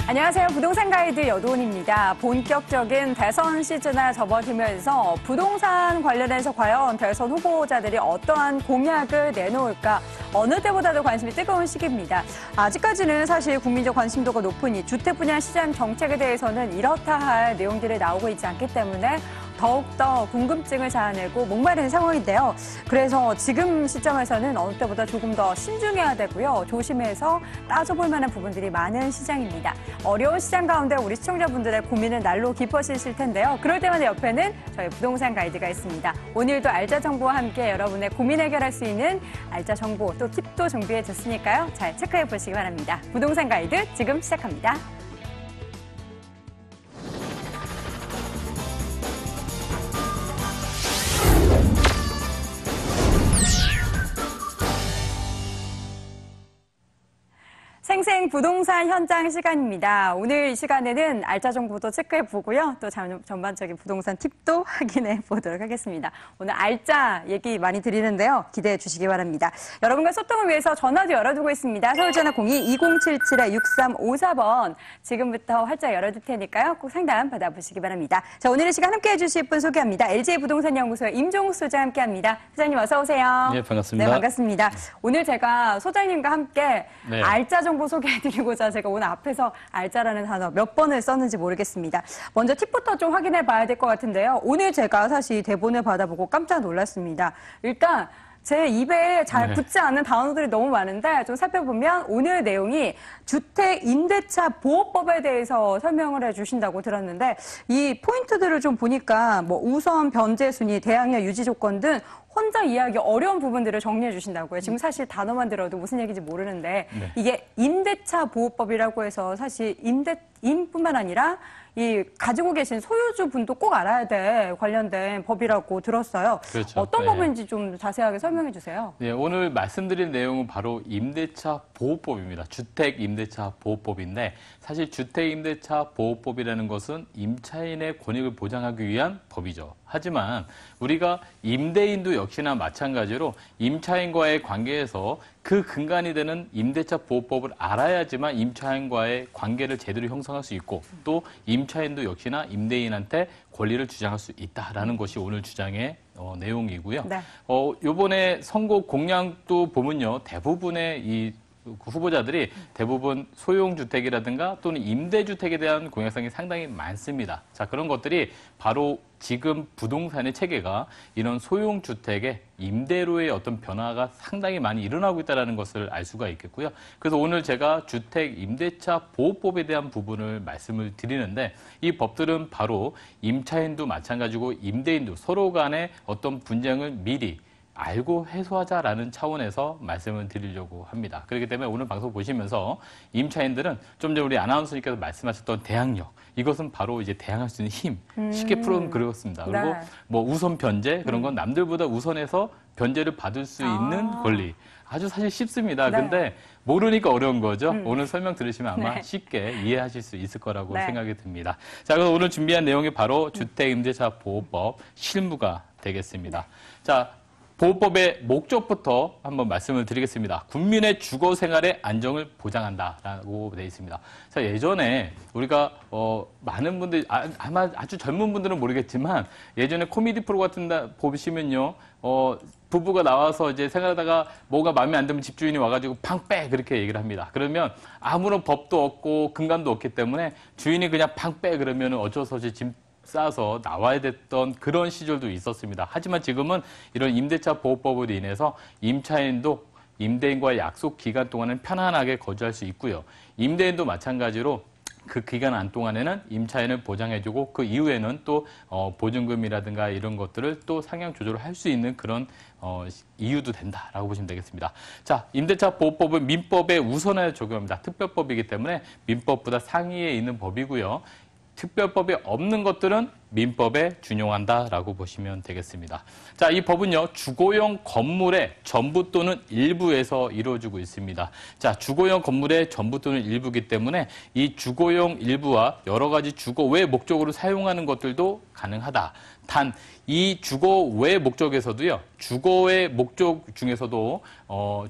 안녕하세요. 부동산 가이드 여도은입니다. 본격적인 대선 시즌에 접어들면서 부동산 관련해서 과연 대선 후보자들이 어떠한 공약을 내놓을까 어느 때보다도 관심이 뜨거운 시기입니다. 아직까지는 사실 국민적 관심도가 높은 이 주택 분야 시장 정책에 대해서는 이렇다 할 내용들이 나오고 있지 않기 때문에 더욱더 궁금증을 자아내고 목마른 상황인데요. 그래서 지금 시점에서는 어느 때보다 조금 더 신중해야 되고요. 조심해서 따져볼 만한 부분들이 많은 시장입니다. 어려운 시장 가운데 우리 시청자분들의 고민은 날로 깊어지실 텐데요. 그럴 때마다 옆에는 저희 부동산 가이드가 있습니다. 오늘도 알짜 정보와 함께 여러분의 고민 해결할 수 있는 알짜 정보 또 팁도 준비해 줬으니까요. 잘 체크해 보시기 바랍니다. 부동산 가이드 지금 시작합니다. 생생 부동산 현장 시간입니다. 오늘 이 시간에는 알짜 정보도 체크해보고요. 또 전반적인 부동산 팁도 확인해 보도록 하겠습니다. 오늘 알짜 얘기 많이 드리는데요. 기대해 주시기 바랍니다. 여러분과 소통을 위해서 전화도 열어두고 있습니다. 서울전화 02-2077-6354번 지금부터 활짝 열어둘 테니까요. 꼭 상담 받아보시기 바랍니다. 자, 오늘 이 시간 함께해 주실 분 소개합니다. LG부동산연구소의 임종욱 소장 함께합니다. 소장님 어서 오세요. 네, 반갑습니다. 네, 반갑습니다. 오늘 제가 소장님과 함께 알짜 정보 소개해드리고자 제가 오늘 앞에서 알짜라는 단어 몇 번을 썼는지 모르겠습니다. 먼저 팁부터 좀 확인해 봐야 될 것 같은데요. 오늘 제가 사실 대본을 받아보고 깜짝 놀랐습니다. 일단 제 입에 잘 붙지 않는 단어들이 너무 많은데 좀 살펴보면 오늘 내용이 주택 임대차 보호법에 대해서 설명을 해주신다고 들었는데 이 포인트들을 좀 보니까 뭐 우선 변제 순위, 대항력 유지 조건 등 혼자 이해하기 어려운 부분들을 정리해 주신다고요. 지금 사실 단어만 들어도 무슨 얘기인지 모르는데 이게 임대차 보호법이라고 해서 사실 임대인뿐만 아니라 이 가지고 계신 소유주 분도 꼭 알아야 돼 관련된 법이라고 들었어요. 그렇죠. 어떤 법인지 좀 자세하게 설명해 주세요. 네, 오늘 말씀드린 내용은 바로 임대차 보호법입니다. 주택 임대차 보호법인데 사실 주택 임대차 보호법이라는 것은 임차인의 권익을 보장하기 위한 법이죠. 하지만 우리가 임대인도 역시나 마찬가지로 임차인과의 관계에서 그 근간이 되는 임대차 보호법을 알아야지만 임차인과의 관계를 제대로 형성할 수 있고 또 임차인도 역시나 임대인한테 권리를 주장할 수 있다라는 것이 오늘 주장의 내용이고요. 네. 요번에 선거 공약도 보면요. 대부분의 이 후보자들이 대부분 소형주택이라든가 또는 임대주택에 대한 공약성이 상당히 많습니다. 자, 그런 것들이 바로 지금 부동산의 체계가 이런 소형주택의 임대료의 어떤 변화가 상당히 많이 일어나고 있다는 것을 알 수가 있겠고요. 그래서 오늘 제가 주택 임대차 보호법에 대한 부분을 말씀을 드리는데 이 법들은 바로 임차인도 마찬가지고 임대인도 서로 간의 어떤 분쟁을 미리 알고 해소하자라는 차원에서 말씀을 드리려고 합니다. 그렇기 때문에 오늘 방송 보시면서 임차인들은 좀 전에 우리 아나운서님께서 말씀하셨던 대항력, 이것은 바로 이제 대항할 수 있는 힘, 쉽게 풀어는 그렇습니다. 그리고 뭐 우선 변제, 그런 건 남들보다 우선해서 변제를 받을 수 있는 권리. 아주 사실 쉽습니다. 근데 모르니까 어려운 거죠. 오늘 설명 들으시면 아마 쉽게 이해하실 수 있을 거라고 생각이 듭니다. 자, 그럼 오늘 준비한 내용이 바로 주택임대차 보호법 실무가 되겠습니다. 자, 보호법의 목적부터 한번 말씀을 드리겠습니다. 국민의 주거 생활의 안정을 보장한다라고 되어 있습니다. 자, 예전에 우리가 많은 분들 아마 아주 젊은 분들은 모르겠지만 예전에 코미디 프로 같은 데 보시면요. 부부가 나와서 이제 생활하다가 뭐가 마음에 안 들면 집주인이 와가지고 팡 빼 그렇게 얘기를 합니다. 그러면 아무런 법도 없고 근간도 없기 때문에 주인이 그냥 팡 빼 그러면 어쩔 수 없이 집 싸서 나와야 됐던 그런 시절도 있었습니다. 하지만 지금은 이런 임대차 보호법으로 인해서 임차인도 임대인과의 약속 기간 동안은 편안하게 거주할 수 있고요. 임대인도 마찬가지로 그 기간 안 동안에는 임차인을 보장해주고 그 이후에는 또 보증금이라든가 이런 것들을 또 상향 조절을 할 수 있는 그런 이유도 된다라고 보시면 되겠습니다. 자, 임대차 보호법은 민법에 우선하여 적용합니다. 특별법이기 때문에 민법보다 상위에 있는 법이고요. 특별법이 없는 것들은 민법에 준용한다라고 보시면 되겠습니다. 자, 이 법은요, 주거용 건물의 전부 또는 일부에서 이루어지고 있습니다. 자, 주거용 건물의 전부 또는 일부이기 때문에 이 주거용 일부와 여러 가지 주거 외 목적으로 사용하는 것들도 가능하다. 단, 이 주거 외 목적에서도요, 주거의 목적 중에서도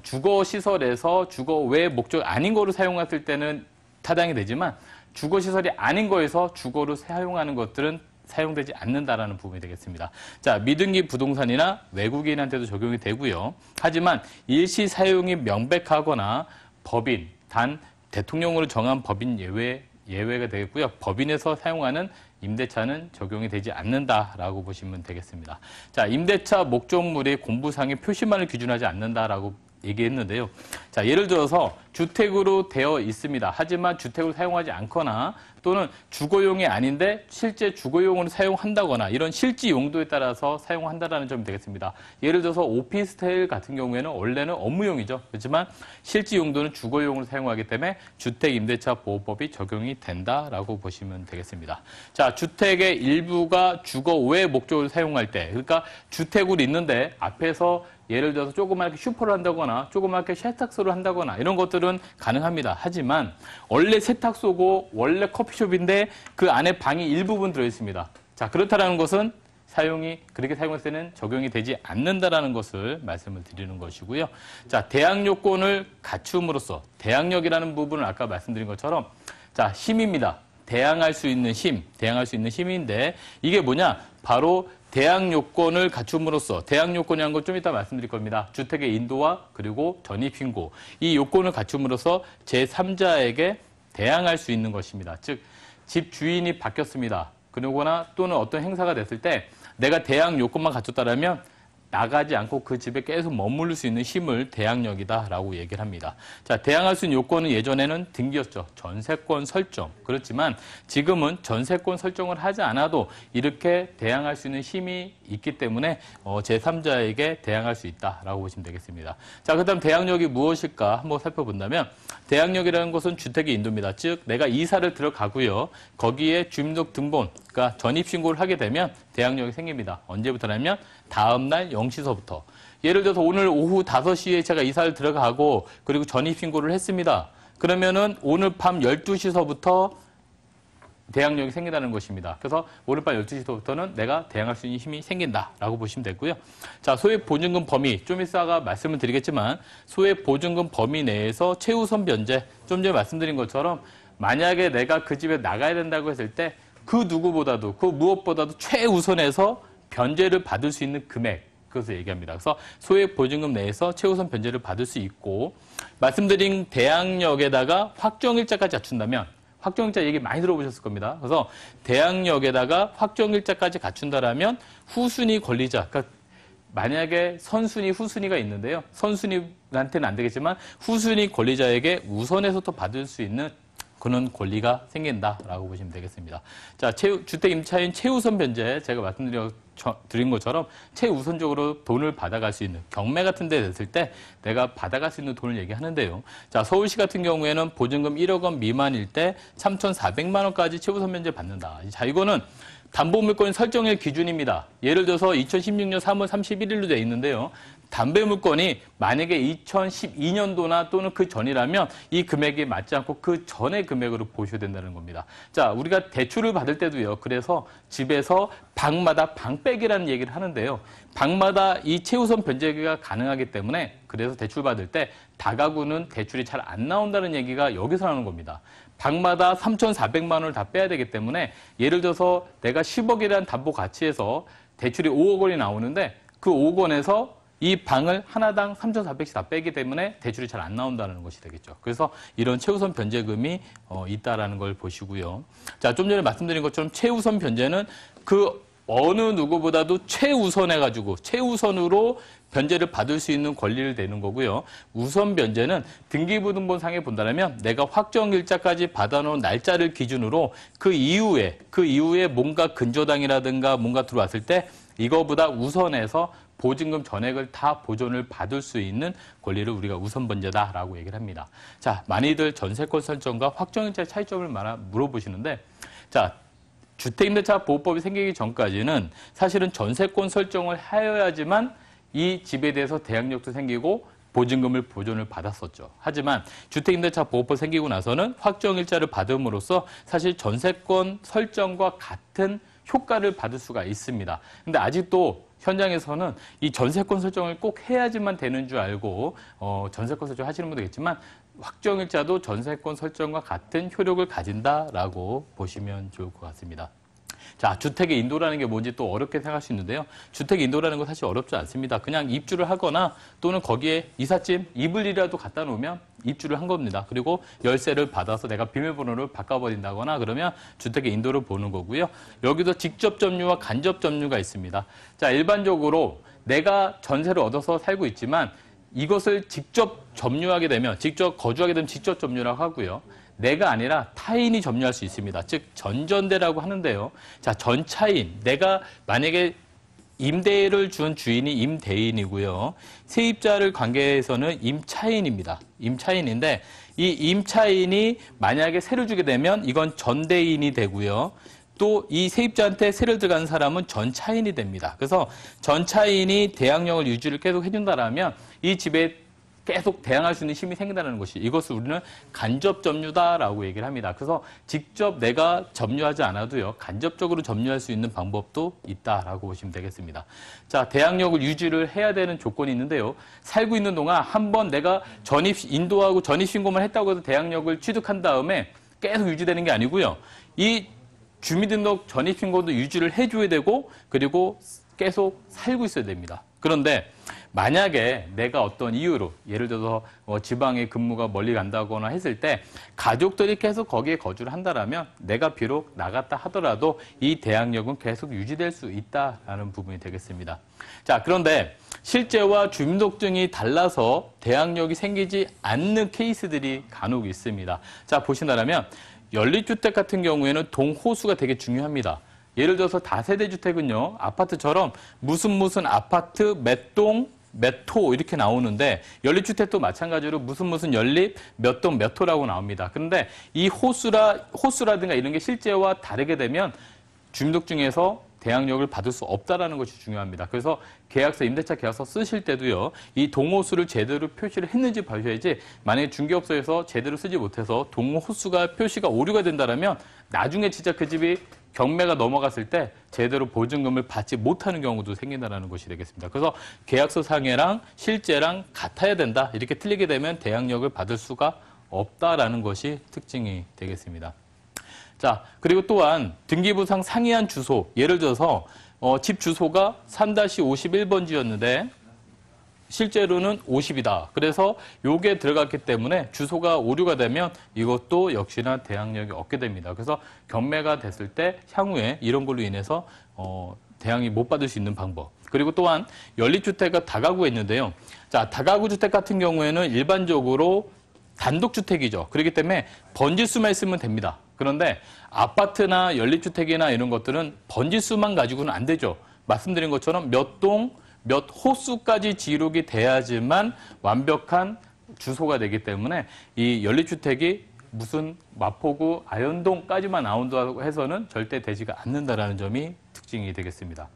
주거 시설에서 주거 외 목적 아닌 거로 사용했을 때는 타당이 되지만 주거시설이 아닌 거에서 주거로 사용하는 것들은 사용되지 않는다라는 부분이 되겠습니다. 자, 미등기 부동산이나 외국인한테도 적용이 되고요. 하지만 일시 사용이 명백하거나 법인, 단 대통령으로 정한 법인 예외가 되겠고요. 법인에서 사용하는 임대차는 적용이 되지 않는다라고 보시면 되겠습니다. 자, 임대차 목적물이 공부상의 표시만을 기준하지 않는다라고 얘기했는데요. 자, 예를 들어서 주택으로 되어 있습니다. 하지만 주택으로 사용하지 않거나 또는 주거용이 아닌데 실제 주거용으로 사용한다거나 이런 실지 용도에 따라서 사용한다라는 점이 되겠습니다. 예를 들어서 오피스텔 같은 경우에는 원래는 업무용이죠. 그렇지만 실지 용도는 주거용으로 사용하기 때문에 주택임대차보호법이 적용이 된다라고 보시면 되겠습니다. 자, 주택의 일부가 주거 외 목적으로 사용할 때, 그러니까 주택으로 있는데 앞에서 예를 들어서 조그맣게 슈퍼를 한다거나 조그맣게 세탁소를 한다거나 이런 것들은 가능합니다. 하지만 원래 세탁소고 원래 커피숍인데 그 안에 방이 일부분 들어있습니다. 자, 그렇다는 것은 그렇게 사용할 때는 적용이 되지 않는다라는 것을 말씀을 드리는 것이고요. 자, 대항 요건을 갖춤으로써 대항력이라는 부분을 아까 말씀드린 것처럼 자, 힘입니다. 대항할 수 있는 힘인데 이게 뭐냐? 바로 대항 요건을 갖춤으로써 대항 요건이라는 걸 좀 이따 말씀드릴 겁니다. 주택의 인도와 그리고 전입신고 이 요건을 갖춤으로써 제3자에게 대항할 수 있는 것입니다. 즉, 집 주인이 바뀌었습니다. 그러거나 또는 어떤 행사가 됐을 때 내가 대항 요건만 갖췄다면 나가지 않고 그 집에 계속 머무를 수 있는 힘을 대항력이다라고 얘기를 합니다. 자, 대항할 수 있는 요건은 예전에는 등기였죠. 전세권 설정. 그렇지만 지금은 전세권 설정을 하지 않아도 이렇게 대항할 수 있는 힘이 있기 때문에 제3자에게 대항할 수 있다라고 보시면 되겠습니다. 자, 그다음 대항력이 무엇일까 한번 살펴본다면 대항력이라는 것은 주택의 인도입니다. 즉, 내가 이사를 들어가고요. 거기에 주민등록등본, 그러니까 전입신고를 하게 되면 대항력이 생깁니다. 언제부터냐면 다음 날 0시서부터. 예를 들어서 오늘 오후 5시에 제가 이사를 들어가고 그리고 전입신고를 했습니다. 그러면은 오늘 밤 12시서부터 대항력이 생긴다는 것입니다. 그래서 오늘 밤 12시부터는 내가 대항할 수 있는 힘이 생긴다라고 보시면 되고요. 자, 소액보증금 범위, 좀 이따가 말씀을 드리겠지만 소액보증금 범위 내에서 최우선 변제, 좀 전에 말씀드린 것처럼 만약에 내가 그 집에 나가야 된다고 했을 때 그 누구보다도, 그 무엇보다도 최우선에서 변제를 받을 수 있는 금액, 그것을 얘기합니다. 그래서 소액보증금 내에서 최우선 변제를 받을 수 있고 말씀드린 대항력에다가 확정일자까지 갖춘다면 확정일자 얘기 많이 들어보셨을 겁니다. 그래서 대항력에다가 확정일자까지 갖춘다라면 후순위 권리자, 그러니까 만약에 선순위, 후순위가 있는데요. 선순위한테는 안 되겠지만 후순위 권리자에게 우선해서 또 받을 수 있는 그런 권리가 생긴다라고 보시면 되겠습니다. 자, 주택 임차인 최우선 변제, 제가 말씀드린 것처럼 최우선적으로 돈을 받아갈 수 있는 경매 같은 데 됐을 때 내가 받아갈 수 있는 돈을 얘기하는데요. 자, 서울시 같은 경우에는 보증금 1억 원 미만일 때 3,400만 원까지 최우선 변제 받는다. 자, 이거는 담보물권 설정의 기준입니다. 예를 들어서 2016년 3월 31일로 되어 있는데요. 담보물권이 만약에 2012년도나 또는 그 전이라면 이 금액이 맞지 않고 그 전의 금액으로 보셔야 된다는 겁니다. 자, 우리가 대출을 받을 때도요. 그래서 집에서 방마다 방빼기라는 얘기를 하는데요. 방마다 이 최우선 변제가 가능하기 때문에 그래서 대출 받을 때 다가구는 대출이 잘 안 나온다는 얘기가 여기서 나오는 겁니다. 방마다 3,400만 원을 다 빼야 되기 때문에 예를 들어서 내가 10억이라는 담보 가치에서 대출이 5억 원이 나오는데 그 5억 원에서 이 방을 하나당 3,400씩 다 빼기 때문에 대출이 잘 안 나온다는 것이 되겠죠. 그래서 이런 최우선 변제금이 있다라는 걸 보시고요. 자, 좀 전에 말씀드린 것처럼 최우선 변제는 그 어느 누구보다도 최우선해가지고 최우선으로 변제를 받을 수 있는 권리를 내는 거고요. 우선 변제는 등기부등본상에 본다면 내가 확정일자까지 받아놓은 날짜를 기준으로 그 이후에 뭔가 근저당이라든가 뭔가 들어왔을 때 이거보다 우선해서 보증금 전액을 다 보존을 받을 수 있는 권리를 우리가 우선 변제다라고 얘기를 합니다. 자, 많이들 전세권 설정과 확정일자의 차이점을 물어보시는데, 자, 주택임대차보호법이 생기기 전까지는 사실은 전세권 설정을 하여야지만 이 집에 대해서 대항력도 생기고 보증금을 보존을 받았었죠. 하지만 주택임대차보호법 생기고 나서는 확정일자를 받음으로써 사실 전세권 설정과 같은 효과를 받을 수가 있습니다. 근데 아직도 현장에서는 이 전세권 설정을 꼭 해야지만 되는 줄 알고 전세권 설정 하시는 분도 있겠지만 확정일자도 전세권 설정과 같은 효력을 가진다라고 보시면 좋을 것 같습니다. 자, 주택의 인도라는 게 뭔지 또 어렵게 생각할 수 있는데요. 주택의 인도라는 건 사실 어렵지 않습니다. 그냥 입주를 하거나 또는 거기에 이삿짐, 이불이라도 갖다 놓으면 입주를 한 겁니다. 그리고 열쇠를 받아서 내가 비밀번호를 바꿔버린다거나 그러면 주택의 인도를 보는 거고요. 여기도 직접 점유와 간접 점유가 있습니다. 자, 일반적으로 내가 전세를 얻어서 살고 있지만 이것을 직접 점유하게 되면, 직접 거주하게 되면 직접 점유라고 하고요. 내가 아니라 타인이 점유할 수 있습니다. 즉 전전대라고 하는데요. 자, 전차인, 내가 만약에 임대를 준 주인이 임대인이고요. 세입자를 관계에서는 임차인입니다. 임차인인데 이 임차인이 만약에 세를 주게 되면 이건 전대인이 되고요. 또 이 세입자한테 세를 들어가는 사람은 전차인이 됩니다. 그래서 전차인이 대항력을 유지를 계속 해준다라면 이 집에 계속 대항할 수 있는 힘이 생긴다는 것이, 이것을 우리는 간접 점유다라고 얘기를 합니다. 그래서 직접 내가 점유하지 않아도요, 간접적으로 점유할 수 있는 방법도 있다라고 보시면 되겠습니다. 자, 대항력을 유지를 해야 되는 조건이 있는데요. 살고 있는 동안 한번 내가 인도하고 전입신고만 했다고 해서 대항력을 취득한 다음에 계속 유지되는 게 아니고요. 이 주민등록 전입신고도 유지를 해줘야 되고, 그리고 계속 살고 있어야 됩니다. 그런데 만약에 내가 어떤 이유로, 예를 들어서 지방에 근무가 멀리 간다거나 했을 때 가족들이 계속 거기에 거주를 한다라면 내가 비록 나갔다 하더라도 이 대항력은 계속 유지될 수 있다라는 부분이 되겠습니다. 자, 그런데 실제와 주민등록증이 달라서 대항력이 생기지 않는 케이스들이 간혹 있습니다. 자, 보신다면 연립주택 같은 경우에는 동호수가 되게 중요합니다. 예를 들어서 다세대주택은요, 아파트처럼 무슨 아파트 몇 동, 몇 호 이렇게 나오는데 연립주택도 마찬가지로 무슨 연립, 몇 동, 몇 호라고 나옵니다. 그런데 이 호수라든가 이런 게 실제와 다르게 되면 주민등록증에서 대항력을 받을 수 없다는 것이 중요합니다. 그래서 계약서, 임대차 계약서 쓰실 때도요, 이 동호수를 제대로 표시를 했는지 봐셔야지, 만약에 중개업소에서 제대로 쓰지 못해서 동호수가 표시가 오류가 된다면 나중에 진짜 그 집이 경매가 넘어갔을 때 제대로 보증금을 받지 못하는 경우도 생긴다는 것이 되겠습니다. 그래서 계약서 상해랑 실제랑 같아야 된다. 이렇게 틀리게 되면 대항력을 받을 수가 없다라는 것이 특징이 되겠습니다. 자, 그리고 또한 등기부상 상이한 주소, 예를 들어서 집 주소가 3-51번지였는데 실제로는 50이다. 그래서 요게 들어갔기 때문에 주소가 오류가 되면 이것도 역시나 대항력이 없게 됩니다. 그래서 경매가 됐을 때 향후에 이런 걸로 인해서 대항이 못 받을 수 있는 방법. 그리고 또한 연립주택과 다가구가 있는데요. 자, 다가구 주택 같은 경우에는 일반적으로 단독주택이죠. 그렇기 때문에 번지수만 있으면 됩니다. 그런데 아파트나 연립주택이나 이런 것들은 번지수만 가지고는 안 되죠. 말씀드린 것처럼 몇 동, 몇 호수까지 기록이 돼야지만 완벽한 주소가 되기 때문에 이 연립주택이 무슨 마포구, 아현동까지만 나온다고 해서는 절대 되지가 않는다라는 점이 특징이 되겠습니다.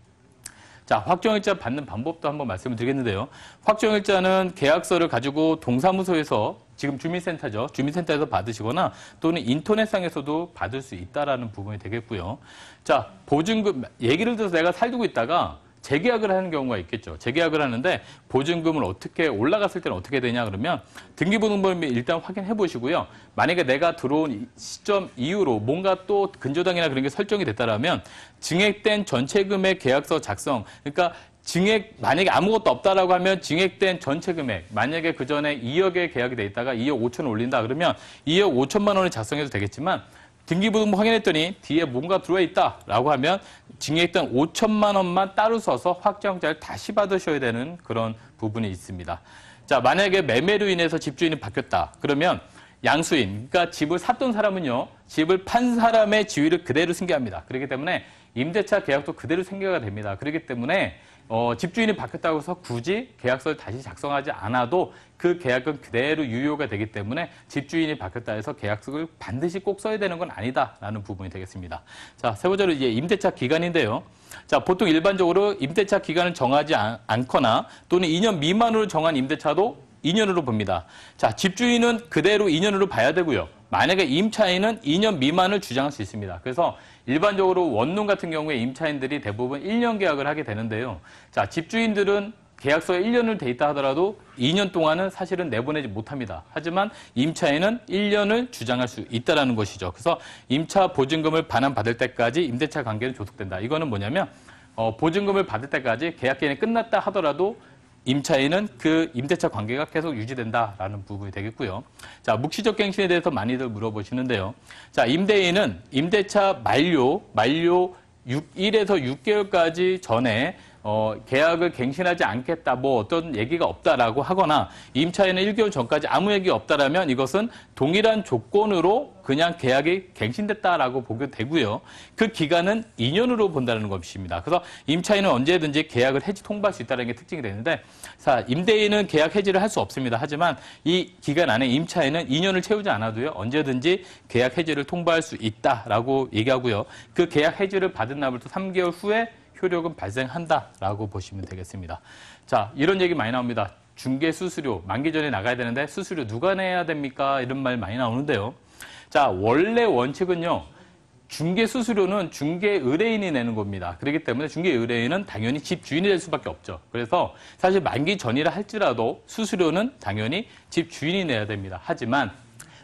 자, 확정일자 받는 방법도 한번 말씀을 드리겠는데요. 확정일자는 계약서를 가지고 동사무소에서, 지금 주민센터죠. 주민센터에서 받으시거나 또는 인터넷상에서도 받을 수 있다라는 부분이 되겠고요. 자, 보증금, 얘기를 들어서 내가 살고 있다가 재계약을 하는 경우가 있겠죠. 재계약을 하는데 보증금을 어떻게, 올라갔을 때는 어떻게 되냐 그러면 등기부등본을 일단 확인해 보시고요. 만약에 내가 들어온 시점 이후로 뭔가 또 근저당이나 그런 게 설정이 됐다라면 증액된 전체 금액 계약서 작성, 그러니까 증액, 만약에 아무것도 없다라고 하면 증액된 전체 금액, 만약에 그 전에 2억에 계약이 돼 있다가 2억 5천을 올린다 그러면 2억 5천만 원을 작성해도 되겠지만 등기부등본 확인했더니 뒤에 뭔가 들어와 있다라고 하면 증액된 5천만 원만 따로 써서 확정자를 다시 받으셔야 되는 그런 부분이 있습니다. 자, 만약에 매매로 인해서 집주인이 바뀌었다. 그러면 양수인, 그러니까 집을 샀던 사람은요, 집을 판 사람의 지위를 그대로 승계합니다. 그렇기 때문에 임대차 계약도 그대로 승계가 됩니다. 그렇기 때문에 집주인이 바뀌었다고 해서 굳이 계약서를 다시 작성하지 않아도 그 계약은 그대로 유효가 되기 때문에 집주인이 바뀌었다 해서 계약서를 반드시 꼭 써야 되는 건 아니다라는 부분이 되겠습니다. 자, 세 번째로 이제 임대차 기간인데요. 자, 보통 일반적으로 임대차 기간을 정하지 않거나 또는 2년 미만으로 정한 임대차도 2년으로 봅니다. 자, 집주인은 그대로 2년으로 봐야 되고요. 만약에 임차인은 2년 미만을 주장할 수 있습니다. 그래서 일반적으로 원룸 같은 경우에 임차인들이 대부분 1년 계약을 하게 되는데요. 자, 집주인들은 계약서에 1년을 돼 있다 하더라도 2년 동안은 사실은 내보내지 못합니다. 하지만 임차인은 1년을 주장할 수 있다는 것이죠. 그래서 임차 보증금을 반환받을 때까지 임대차 관계는 존속된다. 이거는 뭐냐면 보증금을 받을 때까지 계약 기간이 끝났다 하더라도 임차인은 그 임대차 관계가 계속 유지된다라는 부분이 되겠고요. 자, 묵시적 갱신에 대해서 많이들 물어보시는데요. 자, 임대인은 임대차 만료 1에서 6개월까지 전에 계약을 갱신하지 않겠다, 뭐 어떤 얘기가 없다라고 하거나 임차인은 1개월 전까지 아무 얘기 없다라면 이것은 동일한 조건으로 그냥 계약이 갱신됐다라고 보게 되고요. 그 기간은 2년으로 본다는 것입니다. 그래서 임차인은 언제든지 계약을 해지 통보할 수 있다는 게 특징이 되는데, 자, 임대인은 계약 해지를 할 수 없습니다. 하지만 이 기간 안에 임차인은 2년을 채우지 않아도요, 언제든지 계약 해지를 통보할 수 있다라고 얘기하고요. 그 계약 해지를 받은 날부터 3개월 후에 효력은 발생한다라고 보시면 되겠습니다. 자, 이런 얘기 많이 나옵니다. 중개 수수료, 만기 전에 나가야 되는데 수수료 누가 내야 됩니까? 이런 말 많이 나오는데요. 자, 원래 원칙은요, 중개 수수료는 중개 의뢰인이 내는 겁니다. 그렇기 때문에 중개 의뢰인은 당연히 집 주인이 될 수밖에 없죠. 그래서 사실 만기 전이라 할지라도 수수료는 당연히 집 주인이 내야 됩니다. 하지만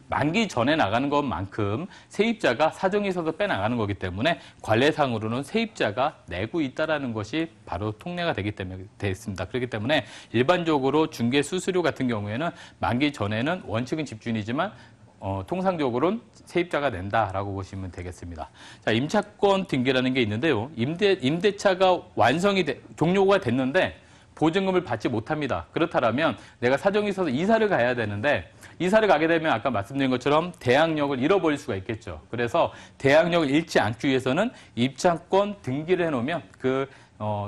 만기 전에 나가는 것만큼 세입자가 사정이 있어서 빼나가는 거기 때문에 관례상으로는 세입자가 내고 있다는 것이 바로 통례가 되기 때문에 됐습니다. 그렇기 때문에 일반적으로 중개 수수료 같은 경우에는 만기 전에는 원칙은 집주인이지만 통상적으로는 세입자가 낸다라고 보시면 되겠습니다. 자, 임차권 등기라는 게 있는데요. 임대차가 종료가 됐는데 보증금을 받지 못합니다. 그렇다면 내가 사정이 있어서 이사를 가야 되는데 이사를 가게 되면 아까 말씀드린 것처럼 대항력을 잃어버릴 수가 있겠죠. 그래서 대항력을 잃지 않기 위해서는 입장권 등기를 해놓으면 그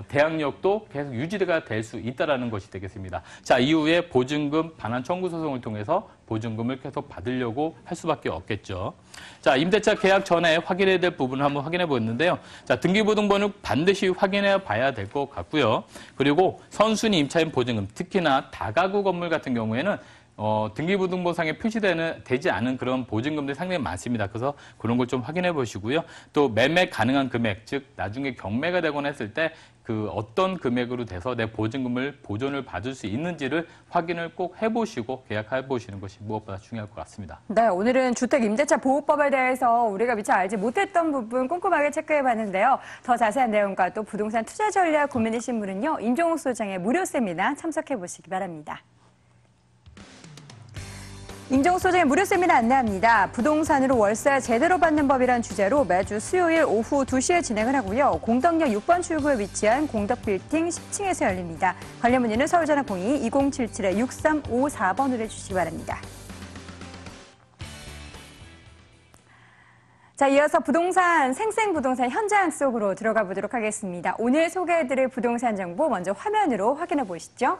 대항력도 계속 유지가 될 수 있다는 것이 되겠습니다. 자, 이후에 보증금 반환 청구 소송을 통해서 보증금을 계속 받으려고 할 수밖에 없겠죠. 자, 임대차 계약 전에 확인해야 될 부분을 한번 확인해 보였는데요. 자, 등기부등본을 반드시 확인해 봐야 될 것 같고요. 그리고 선순위 임차인 보증금, 특히나 다가구 건물 같은 경우에는 등기부등본상에 되지 않은 그런 보증금들이 상당히 많습니다. 그래서 그런 걸 좀 확인해 보시고요. 또 매매 가능한 금액, 즉 나중에 경매가 되거나 했을 때 그 어떤 금액으로 돼서 내 보증금을 보존을 받을 수 있는지를 확인을 꼭 해보시고 계약해 보시는 것이 무엇보다 중요할 것 같습니다. 네, 오늘은 주택임대차보호법에 대해서 우리가 미처 알지 못했던 부분 꼼꼼하게 체크해 봤는데요. 더 자세한 내용과 또 부동산 투자 전략 고민이신 분은요, 임종욱 소장의 무료 세미나 참석해 보시기 바랍니다. 임종욱 소장의 무료 세미나 안내합니다. 부동산으로 월세 제대로 받는 법이란 주제로 매주 수요일 오후 2시에 진행을 하고요. 공덕역 6번 출구에 위치한 공덕빌딩 10층에서 열립니다. 관련 문의는 서울전화 02-2077-6354번으로 해주시기 바랍니다. 자, 이어서 생생부동산 현장 속으로 들어가 보도록 하겠습니다. 오늘 소개해드릴 부동산 정보 먼저 화면으로 확인해 보시죠.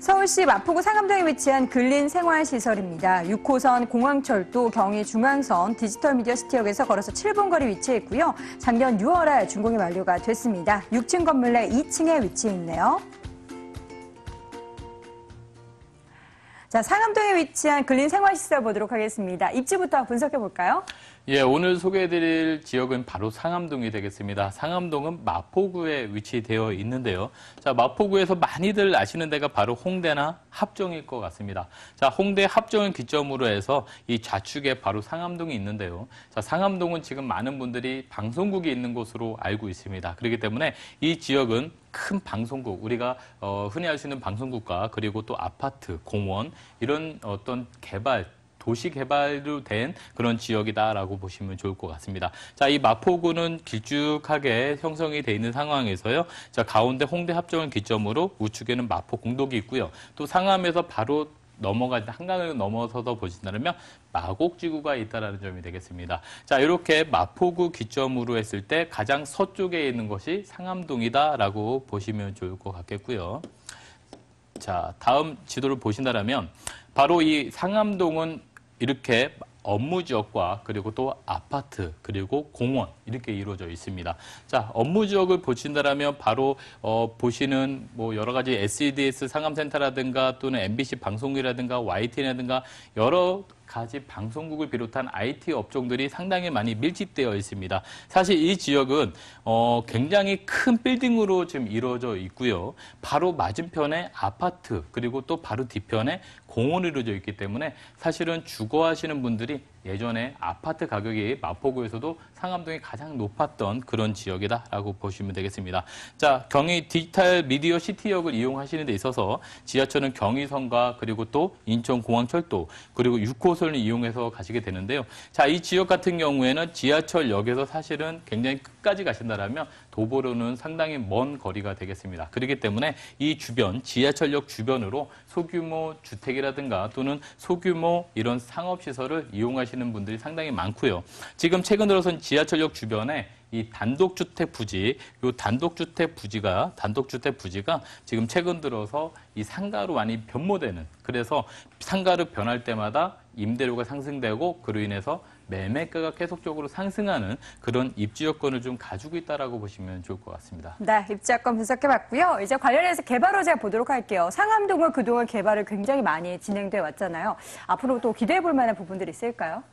서울시 마포구 상암동에 위치한 근린생활시설입니다. 6호선 공항철도 경의중앙선 디지털미디어시티역에서 걸어서 7분 거리 위치해 있고요. 작년 6월에 준공이 완료가 됐습니다. 6층 건물 내 2층에 위치해 있네요. 자, 상암동에 위치한 근린생활시설 보도록 하겠습니다. 입지부터 분석해 볼까요? 예, 오늘 소개해드릴 지역은 바로 상암동이 되겠습니다. 상암동은 마포구에 위치되어 있는데요. 자, 마포구에서 많이들 아시는 데가 바로 홍대나 합정일 것 같습니다. 자, 홍대 합정을 기점으로 해서 이 좌측에 바로 상암동이 있는데요. 자, 상암동은 지금 많은 분들이 방송국이 있는 곳으로 알고 있습니다. 그렇기 때문에 이 지역은 큰 방송국, 우리가 흔히 알 수 있는 방송국과 그리고 또 아파트, 공원 이런 어떤 도시 개발로 된 그런 지역이다라고 보시면 좋을 것 같습니다. 자, 이 마포구는 길쭉하게 형성이 돼 있는 상황에서요. 자, 가운데 홍대 합정을 기점으로 우측에는 마포 공덕이 있고요. 또 상암에서 바로 한강을 넘어서서 보신다면 마곡지구가 있다는 점이 되겠습니다. 자, 이렇게 마포구 기점으로 했을 때 가장 서쪽에 있는 것이 상암동이다라고 보시면 좋을 것 같겠고요. 자, 다음 지도를 보신다면 바로 이 상암동은 이렇게 업무 지역과 그리고 또 아파트 그리고 공원 이렇게 이루어져 있습니다. 자, 업무 지역을 보신다라면 바로 보시는 뭐 여러 가지 SEDS 상암센터라든가 또는 MBC 방송국이라든가 YTN이라든가 여러 가지 방송국을 비롯한 IT 업종들이 상당히 많이 밀집되어 있습니다. 사실 이 지역은 굉장히 큰 빌딩으로 지금 이루어져 있고요. 바로 맞은편에 아파트 그리고 또 바로 뒤편에 공원이 이루어져 있기 때문에 사실은 주거하시는 분들이 예전에 아파트 가격이 마포구에서도 상암동이 가장 높았던 그런 지역이다라고 보시면 되겠습니다. 자, 경의 디지털 미디어 시티역을 이용하시는 데 있어서 지하철은 경의선과 그리고 또 인천공항철도 그리고 6호선을 이용해서 가시게 되는데요. 자, 이 지역 같은 경우에는 지하철역에서 사실은 굉장히 끝까지 가신다라면 도보로는 상당히 먼 거리가 되겠습니다. 그렇기 때문에 이 주변, 지하철역 주변으로 소규모 주택이라든가 또는 소규모 이런 상업시설을 이용하시는 분들이 상당히 많고요. 지금 최근 들어선 지하철역 주변에 이 단독주택 부지, 단독주택 부지가 지금 최근 들어서 이 상가로 많이 변모되는, 그래서 상가로 변할 때마다 임대료가 상승되고 그로 인해서 매매가가 계속적으로 상승하는 그런 입지 여건을 좀 가지고 있다라고 보시면 좋을 것 같습니다. 네, 입지 여건 분석해봤고요. 이제 관련해서 개발 호재 보도록 할게요. 상암동은 그동안 개발을 굉장히 많이 진행돼 왔잖아요. 앞으로 또 기대해볼 만한 부분들이 있을까요?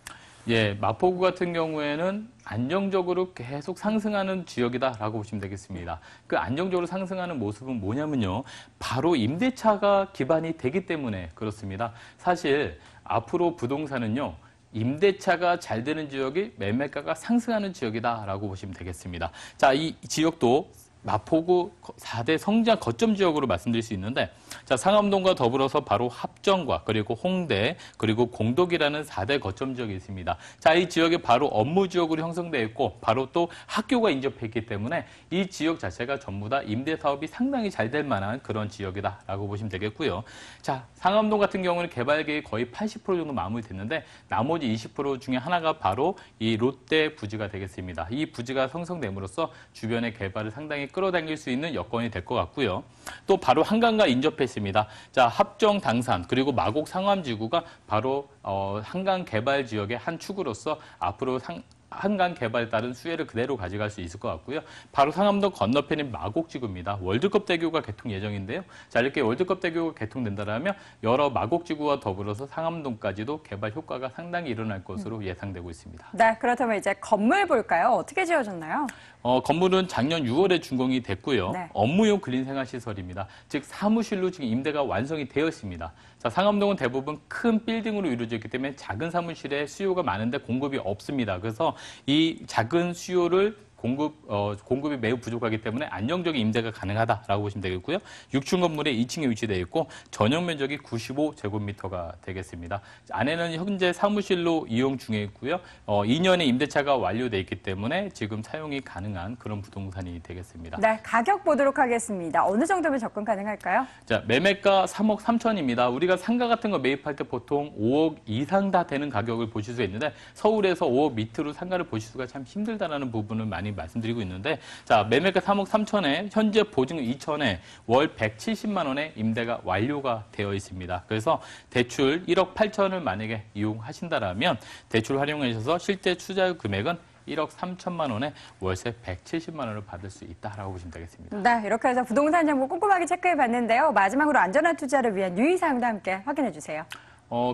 예, 마포구 같은 경우에는 안정적으로 계속 상승하는 지역이다라고 보시면 되겠습니다. 그 안정적으로 상승하는 모습은 뭐냐면요. 바로 임대차가 기반이 되기 때문에 그렇습니다. 사실 앞으로 부동산은요. 임대차가 잘 되는 지역이 매매가가 상승하는 지역이다라고 보시면 되겠습니다. 자, 이 지역도 마포구 4대 성장 거점 지역으로 말씀드릴 수 있는데, 자, 상암동과 더불어서 바로 합정과 그리고 홍대 그리고 공덕이라는 4대 거점 지역이 있습니다. 자, 이 지역이 바로 업무 지역으로 형성되어 있고 바로 또 학교가 인접해 있기 때문에 이 지역 자체가 전부 다 임대 사업이 상당히 잘 될 만한 그런 지역이다라고 보시면 되겠고요. 자, 상암동 같은 경우는 개발 계획이 거의 80% 정도 마무리됐는데 나머지 20% 중에 하나가 바로 이 롯데 부지가 되겠습니다. 이 부지가 형성됨으로써 주변의 개발을 상당히 끌어당길 수 있는 여건이 될 것 같고요. 또 바로 한강과 인접해 있습니다. 자, 합정 당산 그리고 마곡 상암지구가 바로 한강 개발 지역의 한 축으로서 앞으로 한강 개발에 따른 수혜를 그대로 가져갈 수 있을 것 같고요. 바로 상암동 건너편인 마곡지구입니다. 월드컵 대교가 개통 예정인데요. 자, 이렇게 월드컵 대교가 개통된다면 여러 마곡지구와 더불어서 상암동까지도 개발 효과가 상당히 일어날 것으로 예상되고 있습니다. 네, 그렇다면 이제 건물 볼까요? 어떻게 지어졌나요? 건물은 작년 6월에 준공이 됐고요. 네. 업무용 근린생활시설입니다. 즉 사무실로 지금 임대가 완성이 되어 있습니다. 자, 상암동은 대부분 큰 빌딩으로 이루어져 있기 때문에 작은 사무실에 수요가 많은데 공급이 없습니다. 그래서 이 작은 수요를 공급이 매우 부족하기 때문에 안정적인 임대가 가능하다라고 보시면 되겠고요. 6층 건물에 2층에 위치되어 있고 전용 면적이 95제곱미터가 되겠습니다. 안에는 현재 사무실로 이용 중에 있고요. 2년의 임대차가 완료돼 있기 때문에 지금 사용이 가능한 그런 부동산이 되겠습니다. 네, 가격 보도록 하겠습니다. 어느 정도면 접근 가능할까요? 자, 매매가 3억 3천입니다. 우리가 상가 같은 거 매입할 때 보통 5억 이상 다 되는 가격을 보실 수 있는데 서울에서 5억 밑으로 상가를 보실 수가 참 힘들다라는 부분을 많이 말씀드리고 있는데, 자, 매매가 3억 3천에 현재 보증금 2천에 월 170만 원의 임대가 완료가 되어 있습니다. 그래서 대출 1억 8천을 만약에 이용하신다라면 대출 활용하셔서 실제 투자 금액은 1억 3천만 원에 월세 170만 원을 받을 수 있다라고 보시면 되겠습니다. 네, 이렇게 해서 부동산 정보 꼼꼼하게 체크해 봤는데요. 마지막으로 안전한 투자를 위한 유의사항도 함께 확인해 주세요.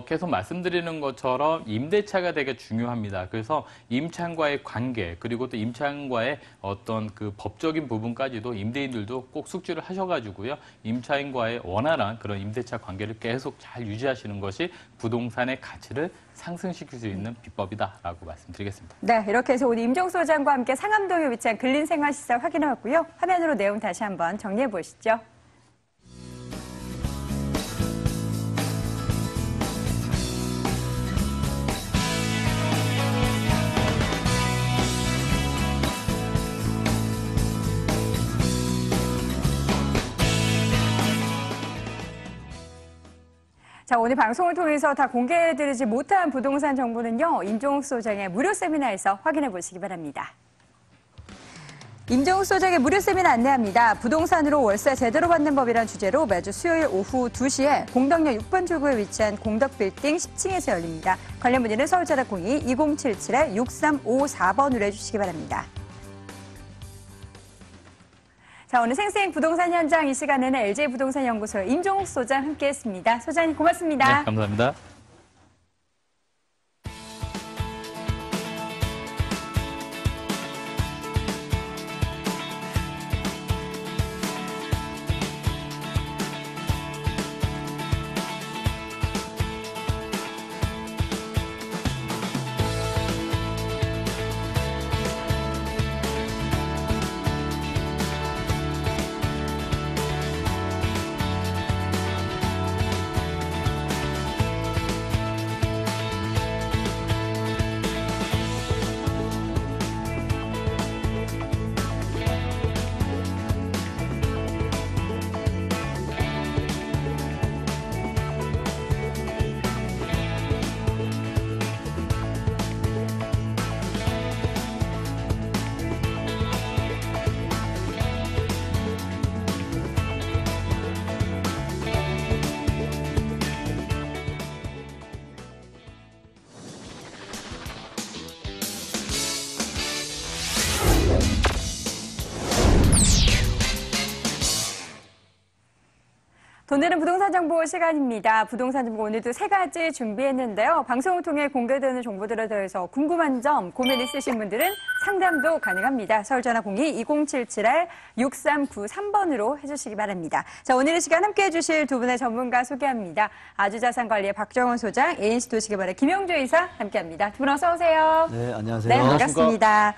계속 말씀드리는 것처럼 임대차가 되게 중요합니다. 그래서 임차인과의 관계, 그리고 또 임차인과의 어떤 그 법적인 부분까지도 임대인들도 꼭 숙지를 하셔가지고요. 임차인과의 원활한 그런 임대차 관계를 계속 잘 유지하시는 것이 부동산의 가치를 상승시킬 수 있는 비법이다라고 말씀드리겠습니다. 네, 이렇게 해서 오늘 임종수 소장과 함께 상암동에 위치한 근린생활시설 확인해봤고요. 화면으로 내용 다시 한번 정리해 보시죠. 자, 오늘 방송을 통해서 다 공개해드리지 못한 부동산 정보는요, 임종욱 소장의 무료 세미나에서 확인해 보시기 바랍니다. 임종욱 소장의 무료 세미나 안내합니다. 부동산으로 월세 제대로 받는 법이란 주제로 매주 수요일 오후 2시에 공덕역 6번 출구에 위치한 공덕빌딩 10층에서 열립니다. 관련 문의는 서울전화 02-2077-6354번으로 해주시기 바랍니다. 자, 오늘 생생 부동산 현장 이 시간에는 LG부동산연구소 임종욱 소장 함께했습니다. 소장님 고맙습니다. 네, 감사합니다. 오늘은 부동산 정보 시간입니다. 부동산 정보 오늘도 3가지 준비했는데요. 방송을 통해 공개되는 정보들에 대해서 궁금한 점, 고민 있으신 분들은 상담도 가능합니다. 서울전화 02-2077-6393번으로 해주시기 바랍니다. 자, 오늘 이 시간 함께해 주실 두 분의 전문가 소개합니다. 아주자산관리의 박정원 소장, ANC 도시개발의 김영주 이사 함께합니다. 두 분 어서 오세요. 네, 안녕하세요. 네, 반갑습니다.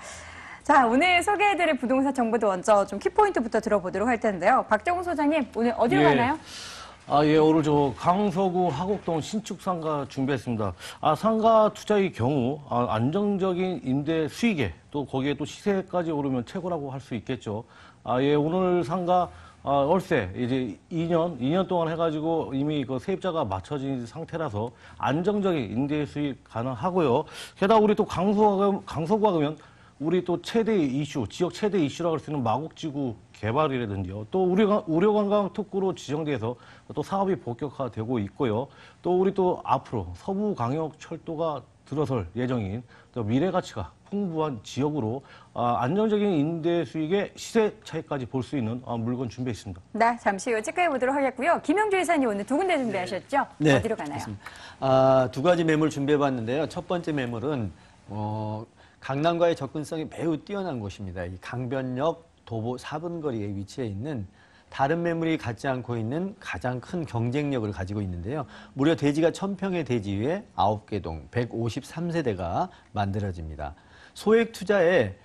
자, 오늘 소개해드릴 부동산 정보도 먼저 좀 키포인트부터 들어보도록 할 텐데요. 박정훈 소장님, 오늘 어디로 가나요? 오늘 저 강서구 하곡동 신축 상가 준비했습니다. 상가 투자의 경우 안정적인 임대 수익에 또 거기에 또 시세까지 오르면 최고라고 할 수 있겠죠. 오늘 상가 월세 이제 2년 동안 해가지고 이미 그 세입자가 맞춰진 상태라서 안정적인 임대 수익 가능하고요. 게다가 우리 또 강서구가 가면 우리 또 최대 이슈, 지역 최대 이슈라고 할 수 있는 마곡지구 개발이라든지요. 또 우려관광 특구로 지정돼서 또 사업이 본격화되고 있고요. 또 우리 또 앞으로 서부광역철도가 들어설 예정인 또 미래가치가 풍부한 지역으로 안정적인 임대 수익의 시세 차이까지 볼 수 있는 물건 준비했습니다. 네, 잠시 후 체크해 보도록 하겠고요. 김영주 이사님 오늘 두 군데 준비하셨죠? 네. 어디로 가나요? 두 가지 매물 준비해봤는데요. 첫 번째 매물은 강남과의 접근성이 매우 뛰어난 곳입니다. 이 강변역 도보 4분 거리에 위치해 있는 다른 매물이 갖지 않고 있는 가장 큰 경쟁력을 가지고 있는데요. 무려 대지가 1000평의 대지 위에 9개 동 153세대가 만들어집니다. 소액 투자에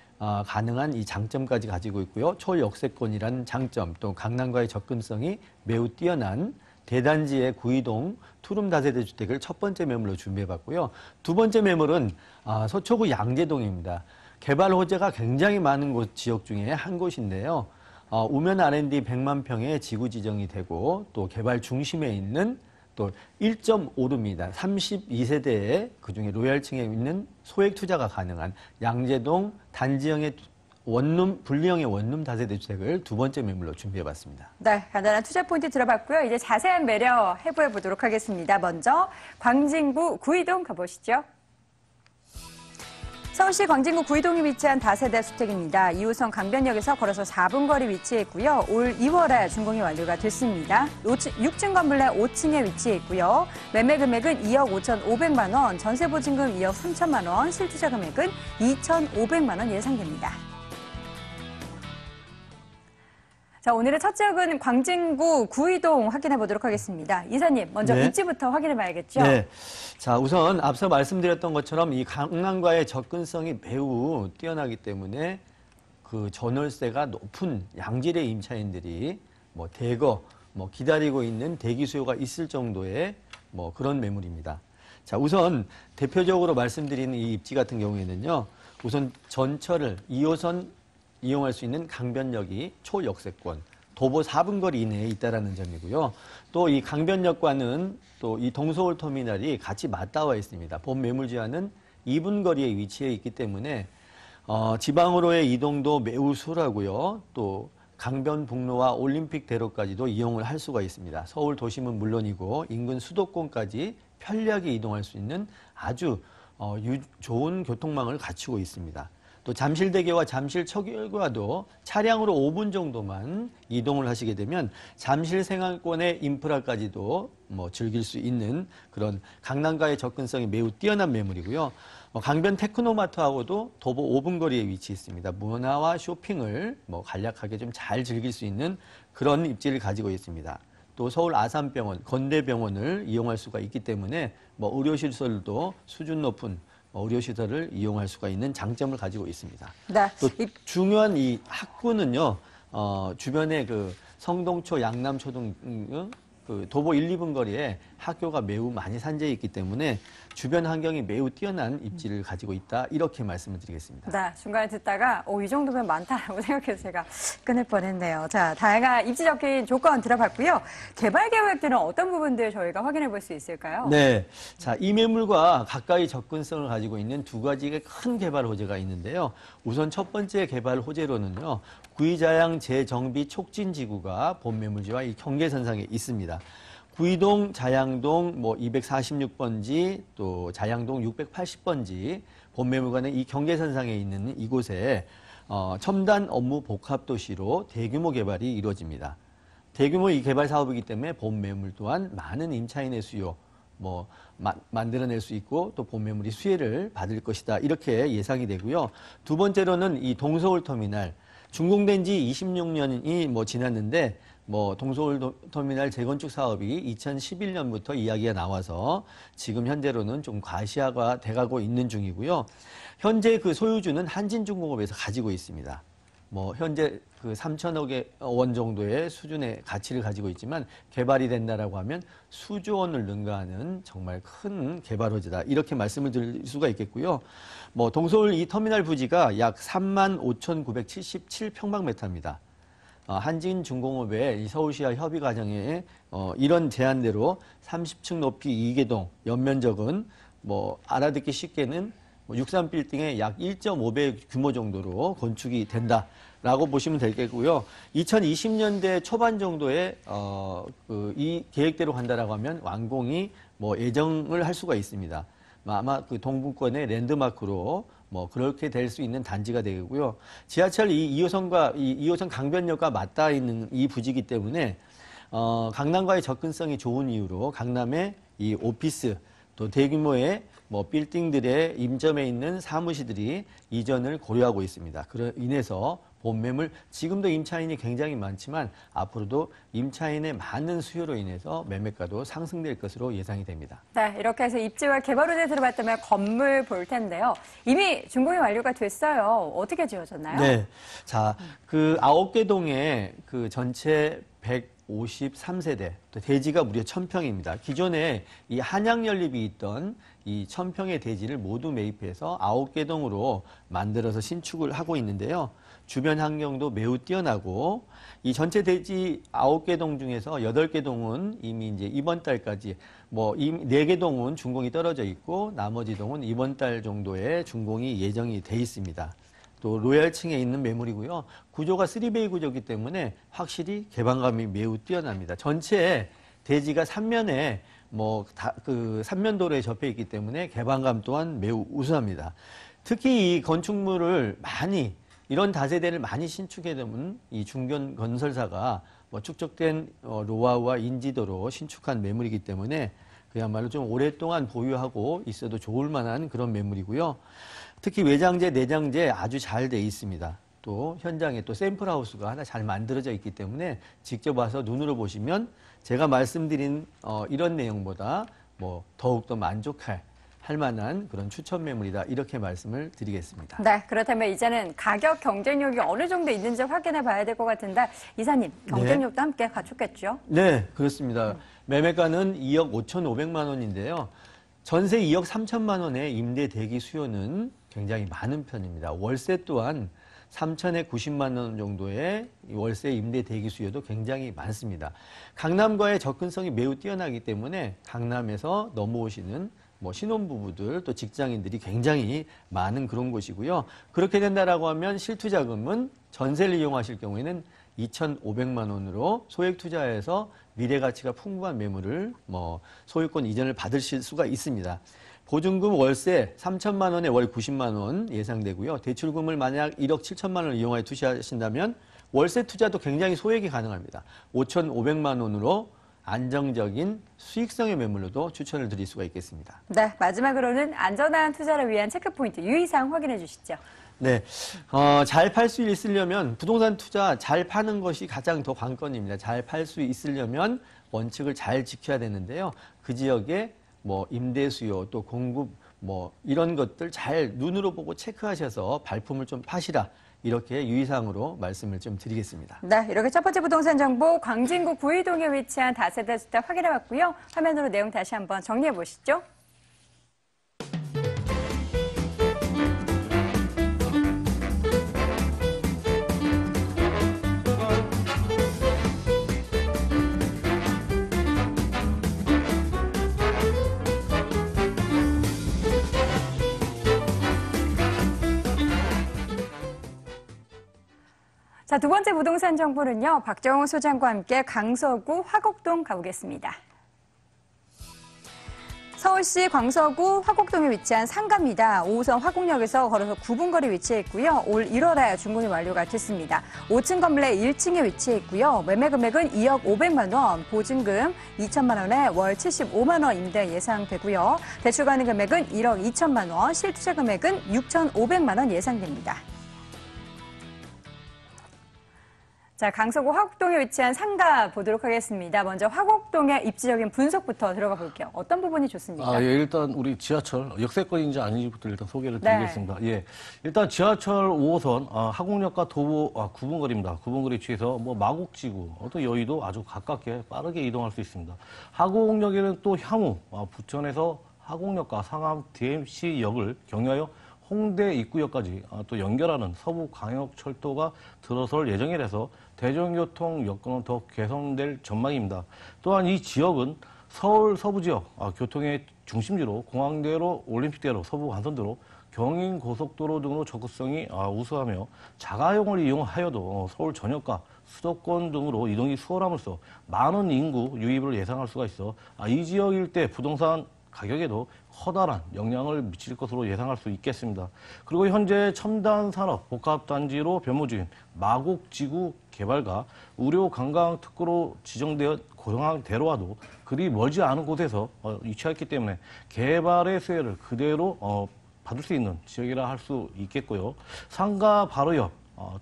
가능한 이 장점까지 가지고 있고요. 초역세권이라는 장점, 또 강남과의 접근성이 매우 뛰어난 대단지의 구이동 투룸 다세대 주택을 첫 번째 매물로 준비해봤고요. 두 번째 매물은 서초구 양재동입니다. 개발 호재가 굉장히 많은 곳 지역 중에 한 곳인데요. 우면 R&D 100만 평의 지구 지정이 되고 또 개발 중심에 있는 또 1.5루입니다. 32세대의 그중에 로얄층에 있는 소액 투자가 가능한 양재동 단지형의 분리형의 원룸 다세대 주택을 두 번째 매물로 준비해봤습니다. 네, 간단한 투자 포인트 들어봤고요. 이제 자세한 매력 해보도록 하겠습니다. 먼저 광진구 구이동 가보시죠. 서울시 광진구 구이동에 위치한 다세대 주택입니다. 2호선 강변역에서 걸어서 4분 거리 위치해 있고요. 올 2월에 준공이 완료가 됐습니다. 6층 건물 내 5층에 위치해 있고요. 매매 금액은 2억 5,500만 원, 전세 보증금 2억 3천만 원, 실투자 금액은 2,500만 원 예상됩니다. 자, 오늘의 첫 지역은 광진구 구이동 확인해 보도록 하겠습니다. 이사님, 먼저 네. 입지부터 확인해 봐야겠죠? 네. 자, 우선 앞서 말씀드렸던 것처럼 이 강남과의 접근성이 매우 뛰어나기 때문에 그 전월세가 높은 양질의 임차인들이 대거 기다리고 있는 대기 수요가 있을 정도의 그런 매물입니다. 자, 우선 대표적으로 말씀드리는 이 입지 같은 경우에는요. 우선 전철을 2호선 이용할 수 있는 강변역이 초역세권, 도보 4분 거리 이내에 있다라는 점이고요. 또 이 강변역과는 또 이 동서울 터미널이 같이 맞닿아 있습니다. 본 매물 지하는 2분 거리에 위치해 있기 때문에 지방으로의 이동도 매우 수월하고요. 또 강변북로와 올림픽대로까지도 이용을 할 수가 있습니다. 서울 도심은 물론이고 인근 수도권까지 편리하게 이동할 수 있는 아주 좋은 교통망을 갖추고 있습니다. 또 잠실대교와 잠실철교와도 차량으로 5분 정도만 이동을 하시게 되면 잠실 생활권의 인프라까지도 즐길 수 있는 그런 강남과의 접근성이 매우 뛰어난 매물이고요. 강변 테크노마트하고도 도보 5분 거리에 위치해 있습니다. 문화와 쇼핑을 간략하게 좀 잘 즐길 수 있는 그런 입지를 가지고 있습니다. 또 서울 아산병원, 건대병원을 이용할 수가 있기 때문에 의료시설도 수준 높은 의료시설을 이용할 수가 있는 장점을 가지고 있습니다. 네. 또 중요한 이 학구는요, 주변에 그 성동초, 양남초등 그 도보 1, 2분 거리에 학교가 매우 많이 산재해 있기 때문에 주변 환경이 매우 뛰어난 입지를 가지고 있다. 이렇게 말씀을 드리겠습니다. 네, 중간에 듣다가 이 정도면 많다라고 생각해서 제가 끊을 뻔했네요. 자, 다양한 입지 적힌 조건 들어봤고요. 개발 계획들은 어떤 부분들 저희가 확인해 볼 수 있을까요? 네, 자, 이 매물과 가까이 접근성을 가지고 있는 두 가지의 큰 개발 호재가 있는데요. 우선 첫 번째 개발 호재로는요. 구의자양 재정비 촉진지구가 본 매물지와 이 경계선상에 있습니다. 구의동, 자양동 246번지, 또 자양동 680번지 본 매물관의 이 경계선상에 있는 이곳에 첨단 업무 복합도시로 대규모 개발이 이루어집니다. 대규모 이 개발 사업이기 때문에 본 매물 또한 많은 임차인의 수요 만들어낼 수 있고 또 본 매물이 수혜를 받을 것이다. 이렇게 예상이 되고요. 두 번째로는 이 동서울 터미널 준공된 지 26년이 지났는데 동서울 터미널 재건축 사업이 2011년부터 이야기가 나와서 지금 현재로는 좀 과시화가 돼가고 있는 중이고요. 현재 그 소유주는 한진중공업에서 가지고 있습니다. 현재 그 3천억 원 정도의 수준의 가치를 가지고 있지만 개발이 된다라고 하면 수조 원을 능가하는 정말 큰 개발 호재다. 이렇게 말씀을 드릴 수가 있겠고요. 동서울 이 터미널 부지가 약 35,977평방미터입니다. 한진중공업의 이 서울시와 협의 과정에 이런 제안대로 30층 높이 2개동, 연면적은 알아듣기 쉽게는 63빌딩의 약 1.5배 규모 정도로 건축이 된다라고 보시면 되겠고요. 2020년대 초반 정도에 이 계획대로 간다라고 하면 완공이 예정을 할 수가 있습니다. 아마 그 동부권의 랜드마크로 그렇게 될 수 있는 단지가 되고요. 지하철 2호선 강변역과 맞닿아 있는 이 부지이기 때문에 강남과의 접근성이 좋은 이유로 강남의 이 오피스 또 대규모의 빌딩들의 임점에 있는 사무실들이 이전을 고려하고 있습니다. 그로 인해서 본 매물 지금도 임차인이 굉장히 많지만 앞으로도 임차인의 많은 수요로 인해서 매매가도 상승될 것으로 예상이 됩니다. 네, 이렇게 해서 입지와 개발 호재 들어봤다면 건물 볼 텐데요. 이미 준공이 완료가 됐어요. 어떻게 지어졌나요? 네, 자, 그 9개 동에 그 전체 153세대, 또 대지가 무려 1000평입니다. 기존에 이 한양연립이 있던 이 1000평의 대지를 모두 매입해서 9개 동으로 만들어서 신축을 하고 있는데요. 주변 환경도 매우 뛰어나고 이 전체 대지 9개 동 중에서 8개 동은 이미 이제 이번 달까지 4개 동은 준공이 떨어져 있고 나머지 동은 이번 달 정도에 준공이 예정이 돼 있습니다. 또 로얄층에 있는 매물이고요. 구조가 3베이 구조이기 때문에 확실히 개방감이 매우 뛰어납니다. 전체 대지가 3면에 그 3면도로에 접해 있기 때문에 개방감 또한 매우 우수합니다. 특히 이 건축물을 이런 다세대를 많이 신축해 놓은 이 중견 건설사가 축적된 노하우와 인지도로 신축한 매물이기 때문에 그야말로 좀 오랫동안 보유하고 있어도 좋을 만한 그런 매물이고요. 특히 외장재, 내장재 아주 잘 돼 있습니다. 또 현장에 또 샘플하우스가 하나 잘 만들어져 있기 때문에 직접 와서 눈으로 보시면 제가 말씀드린 이런 내용보다 더욱더 할 만한 그런 추천 매물이다. 이렇게 말씀을 드리겠습니다. 네, 그렇다면 이제는 가격 경쟁력이 어느 정도 있는지 확인해 봐야 될 것 같은데 이사님, 경쟁력도 함께 갖췄겠죠? 네, 그렇습니다. 매매가는 2억 5,500만 원인데요. 전세 2억 3천만 원의 임대 대기 수요는 굉장히 많은 편입니다. 월세 또한 3천에 90만 원 정도의 월세 임대 대기 수요도 굉장히 많습니다. 강남과의 접근성이 매우 뛰어나기 때문에 강남에서 넘어오시는 뭐 신혼부부들 또 직장인들이 굉장히 많은 그런 곳이고요. 그렇게 된다라고 하면 실투자금은 전세를 이용하실 경우에는 2,500만 원으로 소액 투자해서 미래 가치가 풍부한 매물을 뭐 소유권 이전을 받으실 수가 있습니다. 보증금 월세 3천만 원에 월 90만 원 예상되고요. 대출금을 만약 1억 7천만 원을 이용하여 투자하신다면 월세 투자도 굉장히 소액이 가능합니다. 5,500만 원으로 안정적인 수익성의 매물로도 추천을 드릴 수가 있겠습니다. 네, 마지막으로는 안전한 투자를 위한 체크포인트 유의사항 확인해 주시죠. 네, 잘 팔 수 있으려면 부동산 투자 잘 파는 것이 가장 더 관건입니다. 잘 팔 수 있으려면 원칙을 잘 지켜야 되는데요. 그 지역에 뭐 임대 수요 또 공급 뭐 이런 것들 잘 눈으로 보고 체크하셔서 발품을 좀 파시라. 이렇게 유의사항으로 말씀을 좀 드리겠습니다. 네, 이렇게 첫 번째 부동산 정보 광진구 구의동에 위치한 다세대 주택 확인해 봤고요. 화면으로 내용 다시 한번 정리해 보시죠. 자, 두 번째 부동산 정보는요. 박정우 소장과 함께 강서구 화곡동 가보겠습니다. 서울시 광서구 화곡동에 위치한 상가입니다. 5호선 화곡역에서 걸어서 9분 거리 위치해 있고요. 올 1월에 준공이 완료가 됐습니다. 5층 건물의 1층에 위치해 있고요. 매매 금액은 2억 500만 원, 보증금 2천만 원에 월 75만 원 임대 예상되고요. 대출 가능 금액은 1억 2천만 원, 실투자 금액은 6,500만 원 예상됩니다. 자, 강서구 화곡동에 위치한 상가 보도록 하겠습니다. 먼저 화곡동의 입지적인 분석부터 들어가 볼게요. 어떤 부분이 좋습니까? 예, 일단 우리 지하철 역세권인지 아닌지부터 일단 소개를 네. 드리겠습니다. 예, 일단 지하철 5호선 화곡역과 도보 9분 거리입니다. 9분 거리 위치해서 뭐 마곡지구, 또 여의도 아주 가깝게 빠르게 이동할 수 있습니다. 화곡역에는 또 향후 부천에서 화곡역과 상암 DMC역을 경유하여 홍대 입구역까지 또 연결하는 서부광역철도가 들어설 예정이라서 대중교통 여건은 더 개선될 전망입니다. 또한 이 지역은 서울 서부지역 교통의 중심지로 공항대로 올림픽대로 서부간선도로 경인고속도로 등으로 접근성이 우수하며 자가용을 이용하여도 서울 전역과 수도권 등으로 이동이 수월함으로써 많은 인구 유입을 예상할 수가 있어 이 지역 일대 부동산 가격에도 커다란 영향을 미칠 것으로 예상할 수 있겠습니다. 그리고 현재 첨단 산업 복합단지로 변모 중인 마곡지구 개발과 의료 관광 특구로 지정된 고향대로와도 그리 멀지 않은 곳에서 위치했기 때문에 개발의 수혜를 그대로 받을 수 있는 지역이라 할 수 있겠고요. 상가 바로 옆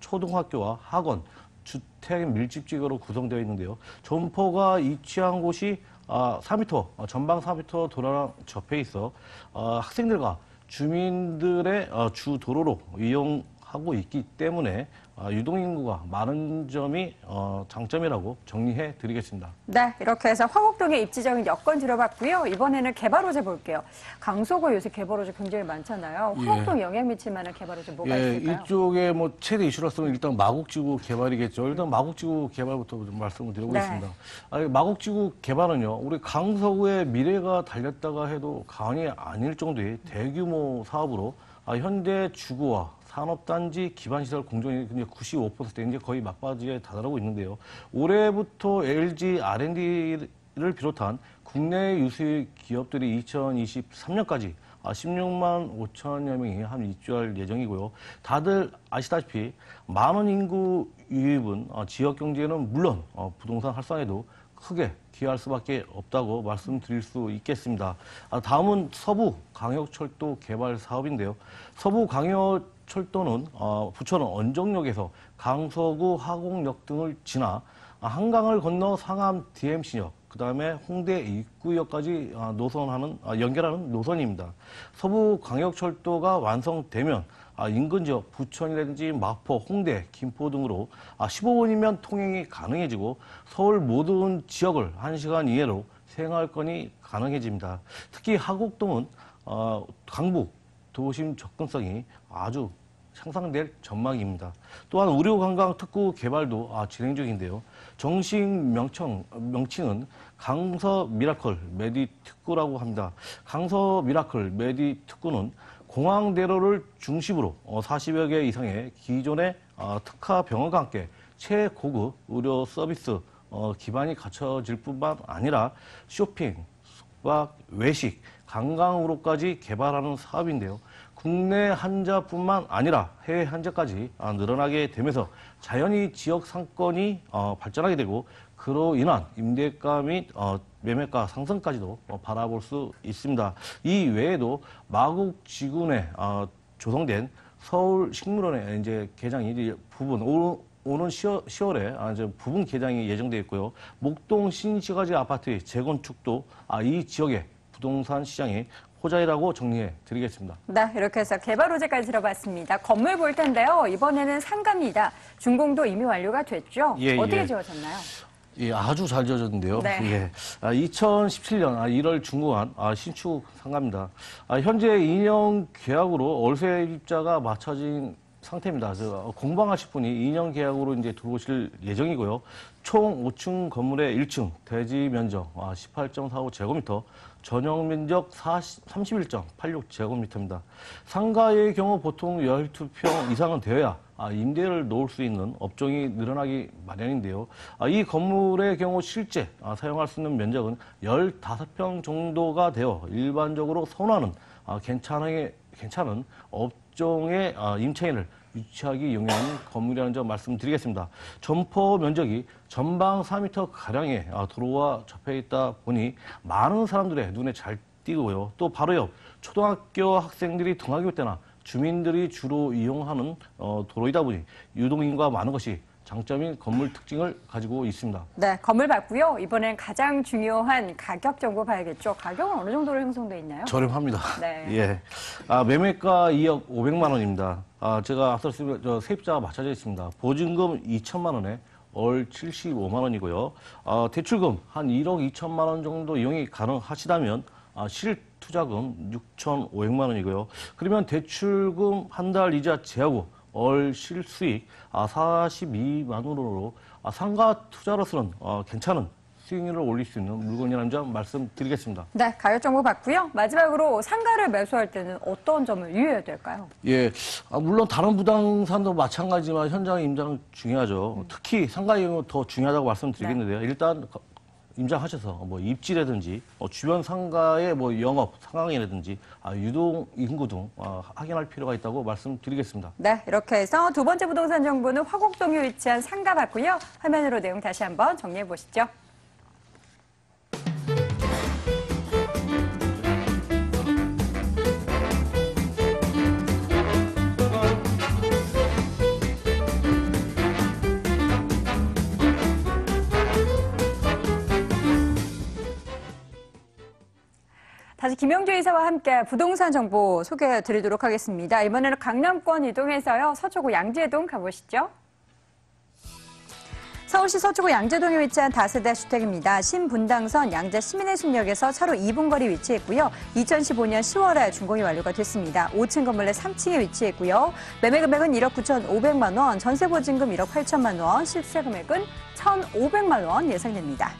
초등학교와 학원, 주택 밀집지구로 구성되어 있는데요. 점포가 위치한 곳이 4m, 전방 4m 도로랑 접해 있어 학생들과 주민들의 주 도로로 이용하고 있기 때문에 유동인구가 많은 점이 장점이라고 정리해 드리겠습니다. 네, 이렇게 해서 화곡동의 입지적인 여건 들어봤고요. 이번에는 개발 호재 볼게요. 강서구 요새 개발 호재 굉장히 많잖아요. 화곡동 영향 미칠 만한 개발 호재 뭐가 있을까요? 이쪽에 뭐 최대 이슈로서는 일단 마곡지구 개발이겠죠. 일단 마곡지구 개발부터 좀 말씀을 드려보겠습니다. 네. 마곡지구 개발은요, 우리 강서구의 미래가 달렸다가 해도 과언이 아닐 정도의 대규모 사업으로 현재 주거와 산업단지 기반시설 공정이 95%대 이제 거의 막바지에 다다르고 있는데요. 올해부터 LG R&D를 비롯한 국내 유수의 기업들이 2023년까지 16만 5천여 명이 입주할 예정이고요. 다들 아시다시피 많은 인구 유입은 지역 경제는 물론 부동산 활성화에도 크게 기여할 수밖에 없다고 말씀드릴 수 있겠습니다. 다음은 서부광역철도 개발 사업인데요. 서부광역철도는 부천 원정역에서 강서구 화곡역 등을 지나 한강을 건너 상암 DMC역, 그 다음에 홍대 입구역까지 연결하는 노선입니다. 서부광역철도가 완성되면 인근 지역 부천이라든지 마포, 홍대, 김포 등으로 15분이면 통행이 가능해지고 서울 모든 지역을 1시간 이내로 생활권이 가능해집니다. 특히 화곡동은 강북 도심 접근성이 아주 향상될 전망입니다. 또한 의료관광 특구 개발도 진행 중인데요. 정식 명칭은 강서 미라클 메디 특구라고 합니다. 강서 미라클 메디 특구는 공항대로를 중심으로 40여 개 이상의 기존의 특화 병원과 함께 최고급 의료 서비스 기반이 갖춰질 뿐만 아니라 쇼핑, 숙박, 외식, 관광으로까지 개발하는 사업인데요. 국내 환자뿐만 아니라 해외 환자까지 늘어나게 되면서 자연히 지역 상권이 발전하게 되고 그로 인한 임대가 및 매매가 상승까지도 바라볼 수 있습니다. 이 외에도 마곡지구내 조성된 서울식물원의 이제 개장이 부분 오는 10월에 이제 부분 개장이 예정되어 있고요. 목동 신시가지 아파트의 재건축도 이 지역의 부동산 시장의 호재라고 정리해 드리겠습니다. 네, 이렇게 해서 개발 호재까지 들어봤습니다. 건물 볼 텐데요. 이번에는 상가입니다. 준공도 이미 완료가 됐죠? 예, 어떻게 예. 지어졌나요? 예, 아주 잘 지어졌는데요. 네. 예. 2017년 1월 준공한 신축 상가입니다. 현재 2년 계약으로 월세 입자가 맞춰진 상태입니다. 공방하실 분이 2년 계약으로 이제 들어오실 예정이고요. 총 5층 건물의 1층 대지 면적 18.45제곱미터, 전용 면적 31.86제곱미터입니다. 상가의 경우 보통 12평 이상은 되어야 임대를 놓을 수 있는 업종이 늘어나기 마련인데요. 이 건물의 경우 실제 사용할 수 있는 면적은 15평 정도가 되어 일반적으로 선호하는 괜찮은 업종의 임차인을 유치하기 용이한 건물이라는 점 말씀드리겠습니다. 점포 면적이 전방 4m가량의 도로와 접해 있다 보니 많은 사람들의 눈에 잘 띄고요. 또 바로 옆 초등학교 학생들이 등하교 때나 주민들이 주로 이용하는 도로이다 보니 유동인구가 많은 것이 장점인 건물 특징을 가지고 있습니다. 네, 건물 봤고요. 이번엔 가장 중요한 가격 정보 봐야겠죠. 가격은 어느 정도로 형성돼 있나요? 저렴합니다. 네. 예. 매매가 2억 500만 원입니다. 제가 앞서 세입자가 맞춰져 있습니다. 보증금 2천만 원에 월 75만 원이고요. 대출금 한 1억 2천만 원 정도 이용이 가능하시다면 실투자금 6,500만 원이고요. 그러면 대출금 한 달 이자 제하고 월 실수익 42만 원으로 상가 투자로서는 괜찮은 수익률을 올릴 수 있는 물건이라는 점 말씀드리겠습니다. 네, 가격 정보 봤고요. 마지막으로 상가를 매수할 때는 어떤 점을 유의해야 될까요? 예, 물론 다른 부동산도 마찬가지지만 현장 임장 중요하죠. 특히 상가의 경우 더 중요하다고 말씀드리겠는데요. 일단 임장하셔서 뭐 입지라든지 주변 상가의 뭐 영업 상황이라든지 유동 인구 등 확인할 필요가 있다고 말씀드리겠습니다. 네, 이렇게 해서 두 번째 부동산 정보는 화곡동에 위치한 상가 봤고요. 화면으로 내용 다시 한번 정리해 보시죠. 다시 김영주 이사와 함께 부동산 정보 소개해 드리도록 하겠습니다. 이번에는 강남권 이동해서요. 서초구 양재동 가보시죠. 서울시 서초구 양재동에 위치한 다세대 주택입니다. 신분당선 양재 시민의숙역에서 차로 2분 거리 위치해 있고요. 2015년 10월에 준공이 완료가 됐습니다. 5층 건물 내 3층에 위치해 있고요. 매매 금액은 1억 9,500만 원, 전세 보증금 1억 8천만 원, 실세 금액은 1,500만 원 예상됩니다.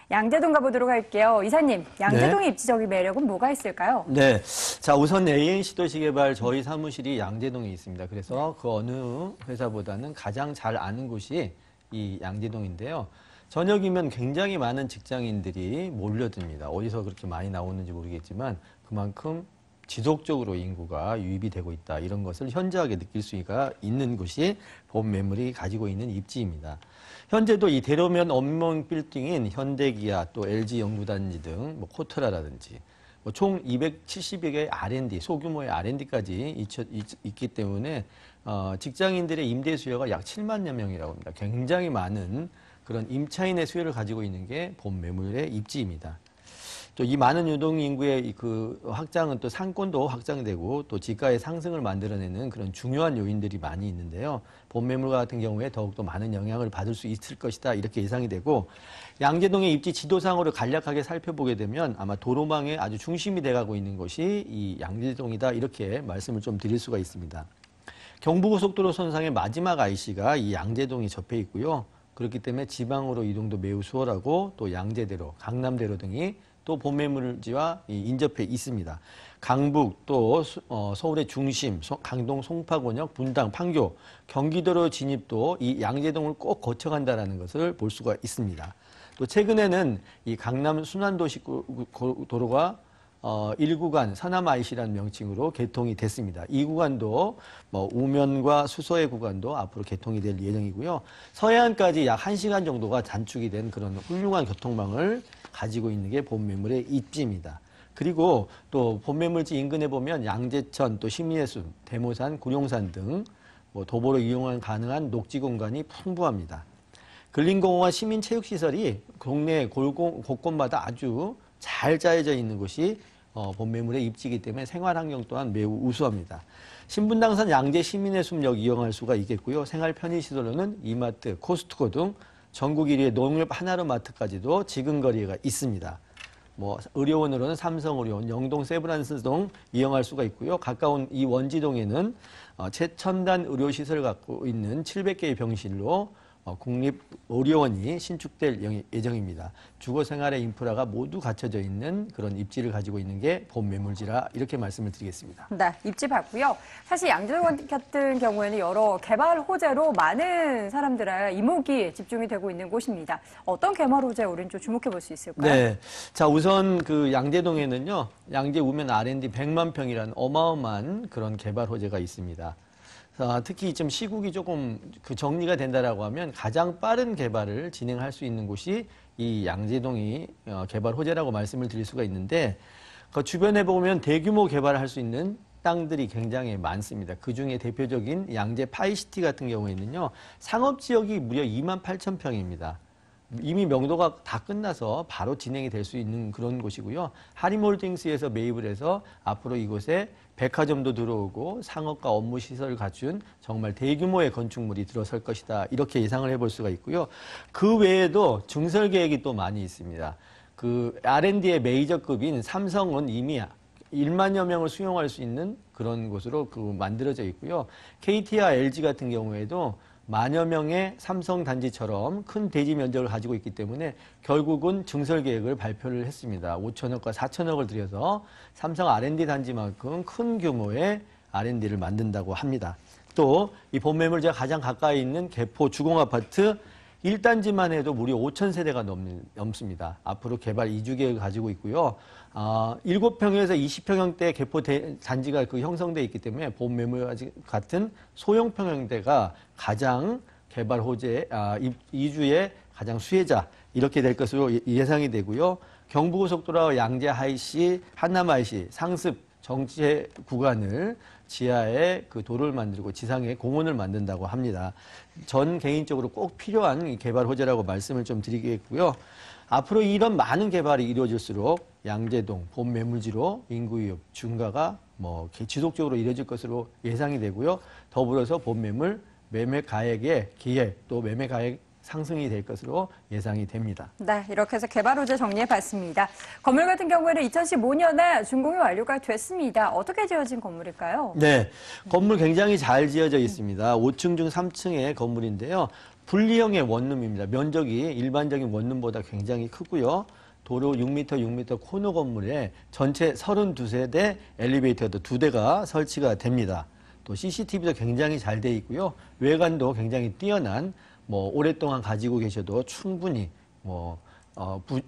양재동 가보도록 할게요. 이사님, 양재동의 입지적인 매력은 뭐가 있을까요? 네. 자, 우선 AN시도시개발 저희 사무실이 양재동에 있습니다. 그래서 그 어느 회사보다는 가장 잘 아는 곳이 이 양재동인데요. 저녁이면 굉장히 많은 직장인들이 몰려듭니다. 어디서 그렇게 많이 나오는지 모르겠지만 그만큼 지속적으로 인구가 유입이 되고 있다. 이런 것을 현저하게 느낄 수가 있는 곳이 본 매물이 가지고 있는 입지입니다. 현재도 이 대로면 업무 빌딩인 현대기아 또 LG연구단지 등 뭐 코트라라든지 뭐 총 270여 개의 R&D, 소규모의 R&D까지 있기 때문에 직장인들의 임대 수요가 약 7만여 명이라고 합니다. 굉장히 많은 그런 임차인의 수요를 가지고 있는 게 본 매물의 입지입니다. 또 이 많은 유동 인구의 그 확장은 또 상권도 확장되고 또 지가의 상승을 만들어내는 그런 중요한 요인들이 많이 있는데요. 본 매물 같은 경우에 더욱더 많은 영향을 받을 수 있을 것이다 이렇게 예상이 되고 양재동의 입지 지도상으로 간략하게 살펴보게 되면 아마 도로망의 아주 중심이 돼가고 있는 곳이 이 양재동이다 이렇게 말씀을 좀 드릴 수가 있습니다. 경부고속도로 선상의 마지막 IC가 이 양재동이 접해 있고요. 그렇기 때문에 지방으로 이동도 매우 수월하고 또 양재대로, 강남대로 등이 또 본 매물지와 인접해 있습니다. 강북 또 서울의 중심, 강동, 송파곤역, 분당, 판교, 경기도로 진입도 이 양재동을 꼭 거쳐간다는 것을 볼 수가 있습니다. 또 최근에는 이 강남 순환도시도로가 1구간 서남 IC라는 명칭으로 개통이 됐습니다. 이 구간도 뭐 우면과 수서의 구간도 앞으로 개통이 될 예정이고요. 서해안까지 약 1시간 정도가 단축이 된 그런 훌륭한 교통망을 가지고 있는 게 본 매물의 입지입니다. 그리고 또 본 매물지 인근에 보면 양재천, 또 심리해수, 대모산, 구룡산 등 뭐 도보로 이용 가능한 녹지 공간이 풍부합니다. 근린공원과 시민체육시설이 동네 곳곳마다 아주 잘 짜여져 있는 곳이 본 매물의 입지이기 때문에 생활환경 또한 매우 우수합니다. 신분당선 양재 시민의 숲역 이용할 수가 있겠고요. 생활 편의시설로는 이마트, 코스트코 등 전국 1위의 농협 하나로마트까지도 지근거리가 있습니다. 뭐 의료원으로는 삼성의료원, 영동 세브란스 등 이용할 수가 있고요. 가까운 이 원지동에는 최첨단 의료시설을 갖고 있는 700개의 병실로 국립의료원이 신축될 예정입니다. 주거생활의 인프라가 모두 갖춰져 있는 그런 입지를 가지고 있는 게 본 매물지라 이렇게 말씀을 드리겠습니다. 네, 입지 봤고요. 사실 양재동 같은 경우에는 여러 개발 호재로 많은 사람들의 이목이 집중이 되고 있는 곳입니다. 어떤 개발 호재 우리는 좀 주목해 볼 수 있을까요? 네, 자 우선 그 양재동에는요, 양재 우면 R&D 100만 평이라는 어마어마한 그런 개발 호재가 있습니다. 특히 좀 시국이 조금 그 정리가 된다라고 하면 가장 빠른 개발을 진행할 수 있는 곳이 이 양재동이 개발 호재라고 말씀을 드릴 수가 있는데 그 주변에 보면 대규모 개발을 할 수 있는 땅들이 굉장히 많습니다. 그중에 대표적인 양재 파이시티 같은 경우에는요. 상업지역이 무려 28,000평입니다. 이미 명도가 다 끝나서 바로 진행이 될 수 있는 그런 곳이고요. 하림홀딩스에서 매입을 해서 앞으로 이곳에 백화점도 들어오고 상업과 업무 시설을 갖춘 정말 대규모의 건축물이 들어설 것이다. 이렇게 예상을 해볼 수가 있고요. 그 외에도 증설 계획이 또 많이 있습니다. 그 R&D의 메이저급인 삼성은 이미 1만여 명을 수용할 수 있는 그런 곳으로 만들어져 있고요. KT와 LG 같은 경우에도 만여 명의 삼성 단지처럼 큰 대지 면적을 가지고 있기 때문에 결국은 증설 계획을 발표를 했습니다. 5천억과 4천억을 들여서 삼성 R&D 단지만큼 큰 규모의 R&D를 만든다고 합니다. 또 이 본 매물지와 가장 가까이 있는 개포 주공아파트 1단지만 해도 무려 5,000세대가 넘습니다. 앞으로 개발 2주 계획을 가지고 있고요. 7평에서 20평형대 개포 단지가 형성되어 있기 때문에 본 매물 같은 소형 평형대가 가장 개발 호재, 이주의 가장 수혜자 이렇게 될 것으로 예상이 되고요. 경부고속도로와 양재 IC, 한남 IC, 상습 정체 구간을 지하에 그 도로를 만들고 지상에 공원을 만든다고 합니다. 전 개인적으로 꼭 필요한 개발 호재라고 말씀을 좀 드리겠고요. 앞으로 이런 많은 개발이 이루어질수록 양재동 본 매물지로 인구 유입 증가가 지속적으로 이루어질 것으로 예상이 되고요. 더불어서 본 매물 매매 가액의 기획 또 매매 가액 상승이 될 것으로 예상이 됩니다. 네, 이렇게 해서 개발 호재 정리해 봤습니다. 건물 같은 경우에는 2015년에 준공이 완료가 됐습니다. 어떻게 지어진 건물일까요? 네, 건물 굉장히 잘 지어져 있습니다. 5층 중 3층의 건물인데요. 분리형의 원룸입니다. 면적이 일반적인 원룸보다 굉장히 크고요. 도로 6m, 6m 코너 건물에 전체 32세대 엘리베이터도 2대가 설치가 됩니다. 또 CCTV도 굉장히 잘 돼 있고요. 외관도 굉장히 뛰어난 오랫동안 가지고 계셔도 충분히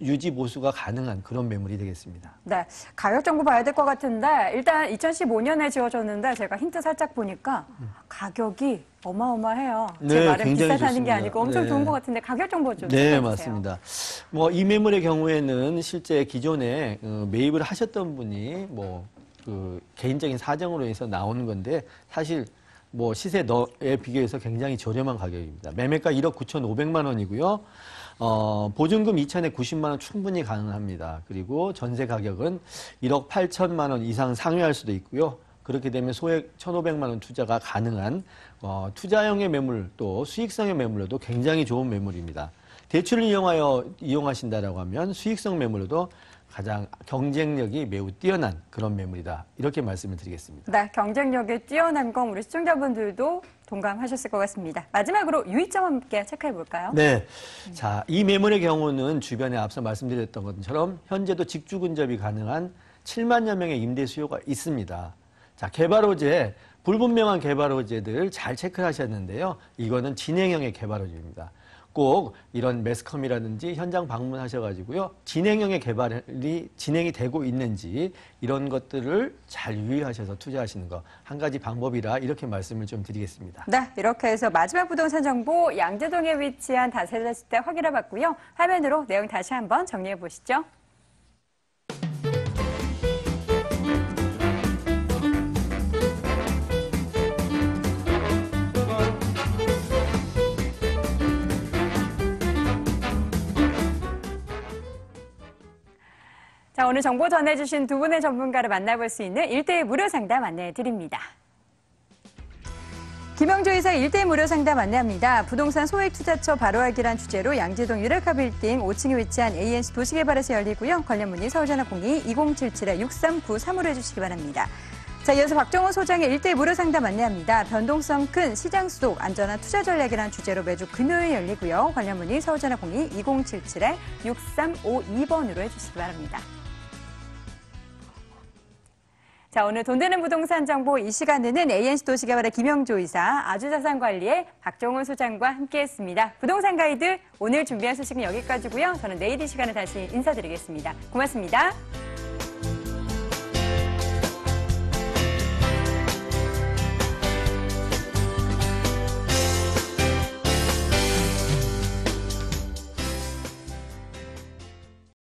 유지 보수가 가능한 그런 매물이 되겠습니다. 네, 가격 정보 봐야 될 것 같은데 일단 2015년에 지어졌는데 제가 힌트 살짝 보니까 가격이 어마어마해요. 제 네, 말은 굉장히 비싸다는 게 좋습니다. 아니고 엄청 네. 좋은 것 같은데 가격 정보 좀 네, 알려주세요. 맞습니다. 이 매물의 경우에는 실제 기존에 매입을 하셨던 분이 개인적인 사정으로 해서 나오는 건데 사실 시세에 비교해서 굉장히 저렴한 가격입니다. 매매가 1억 9,500만 원이고요. 보증금 2천에 90만 원 충분히 가능합니다. 그리고 전세 가격은 1억 8천만 원 이상 상회할 수도 있고요. 그렇게 되면 소액 1,500만 원 투자가 가능한 투자형의 매물 또 수익성의 매물로도 굉장히 좋은 매물입니다. 대출을 이용하신다라고 하면 수익성 매물로도 가장 경쟁력이 매우 뛰어난 그런 매물이다. 이렇게 말씀을 드리겠습니다. 네, 경쟁력이 뛰어난 건 우리 시청자분들도 동감하셨을 것 같습니다. 마지막으로 유의점 함께 체크해 볼까요? 네. 자, 이 매물의 경우는 주변에 앞서 말씀드렸던 것처럼 현재도 직주 근접이 가능한 7만여 명의 임대 수요가 있습니다. 자, 개발호재, 불분명한 개발호재들 잘 체크하셨는데요. 이거는 진행형의 개발호재입니다. 꼭 이런 매스컴이라든지 현장 방문하셔가지고요. 진행형의 개발이 진행이 되고 있는지 이런 것들을 잘 유의하셔서 투자하시는 거 한 가지 방법이라 이렇게 말씀을 좀 드리겠습니다. 네, 이렇게 해서 마지막 부동산 정보 양재동에 위치한 다세대주택 확인해 봤고요. 화면으로 내용 다시 한번 정리해 보시죠. 자, 오늘 정보 전해주신 두 분의 전문가를 만나볼 수 있는 1대1 무료 상담 안내해드립니다. 김영조 이사의 1대1 무료 상담 안내합니다. 부동산 소액투자처 바로알기란 주제로 양재동 유레카 빌딩 5층에 위치한 ANC 도시개발에서 열리고요. 관련 문의 서울전화 02-2077-6393으로 해주시기 바랍니다. 자, 이어서 박정호 소장의 1대1 무료 상담 안내합니다. 변동성 큰 시장 수독 안전한 투자 전략이라는 주제로 매주 금요일 열리고요. 관련 문의 서울전화 02-2077-6352번으로 해주시기 바랍니다. 자, 오늘 돈 되는 부동산 정보 이 시간에는 ANC 도시개발의 김영조 이사, 아주자산관리의 박정호 소장과 함께했습니다. 부동산 가이드 오늘 준비한 소식은 여기까지고요. 저는 내일 이 시간에 다시 인사드리겠습니다. 고맙습니다.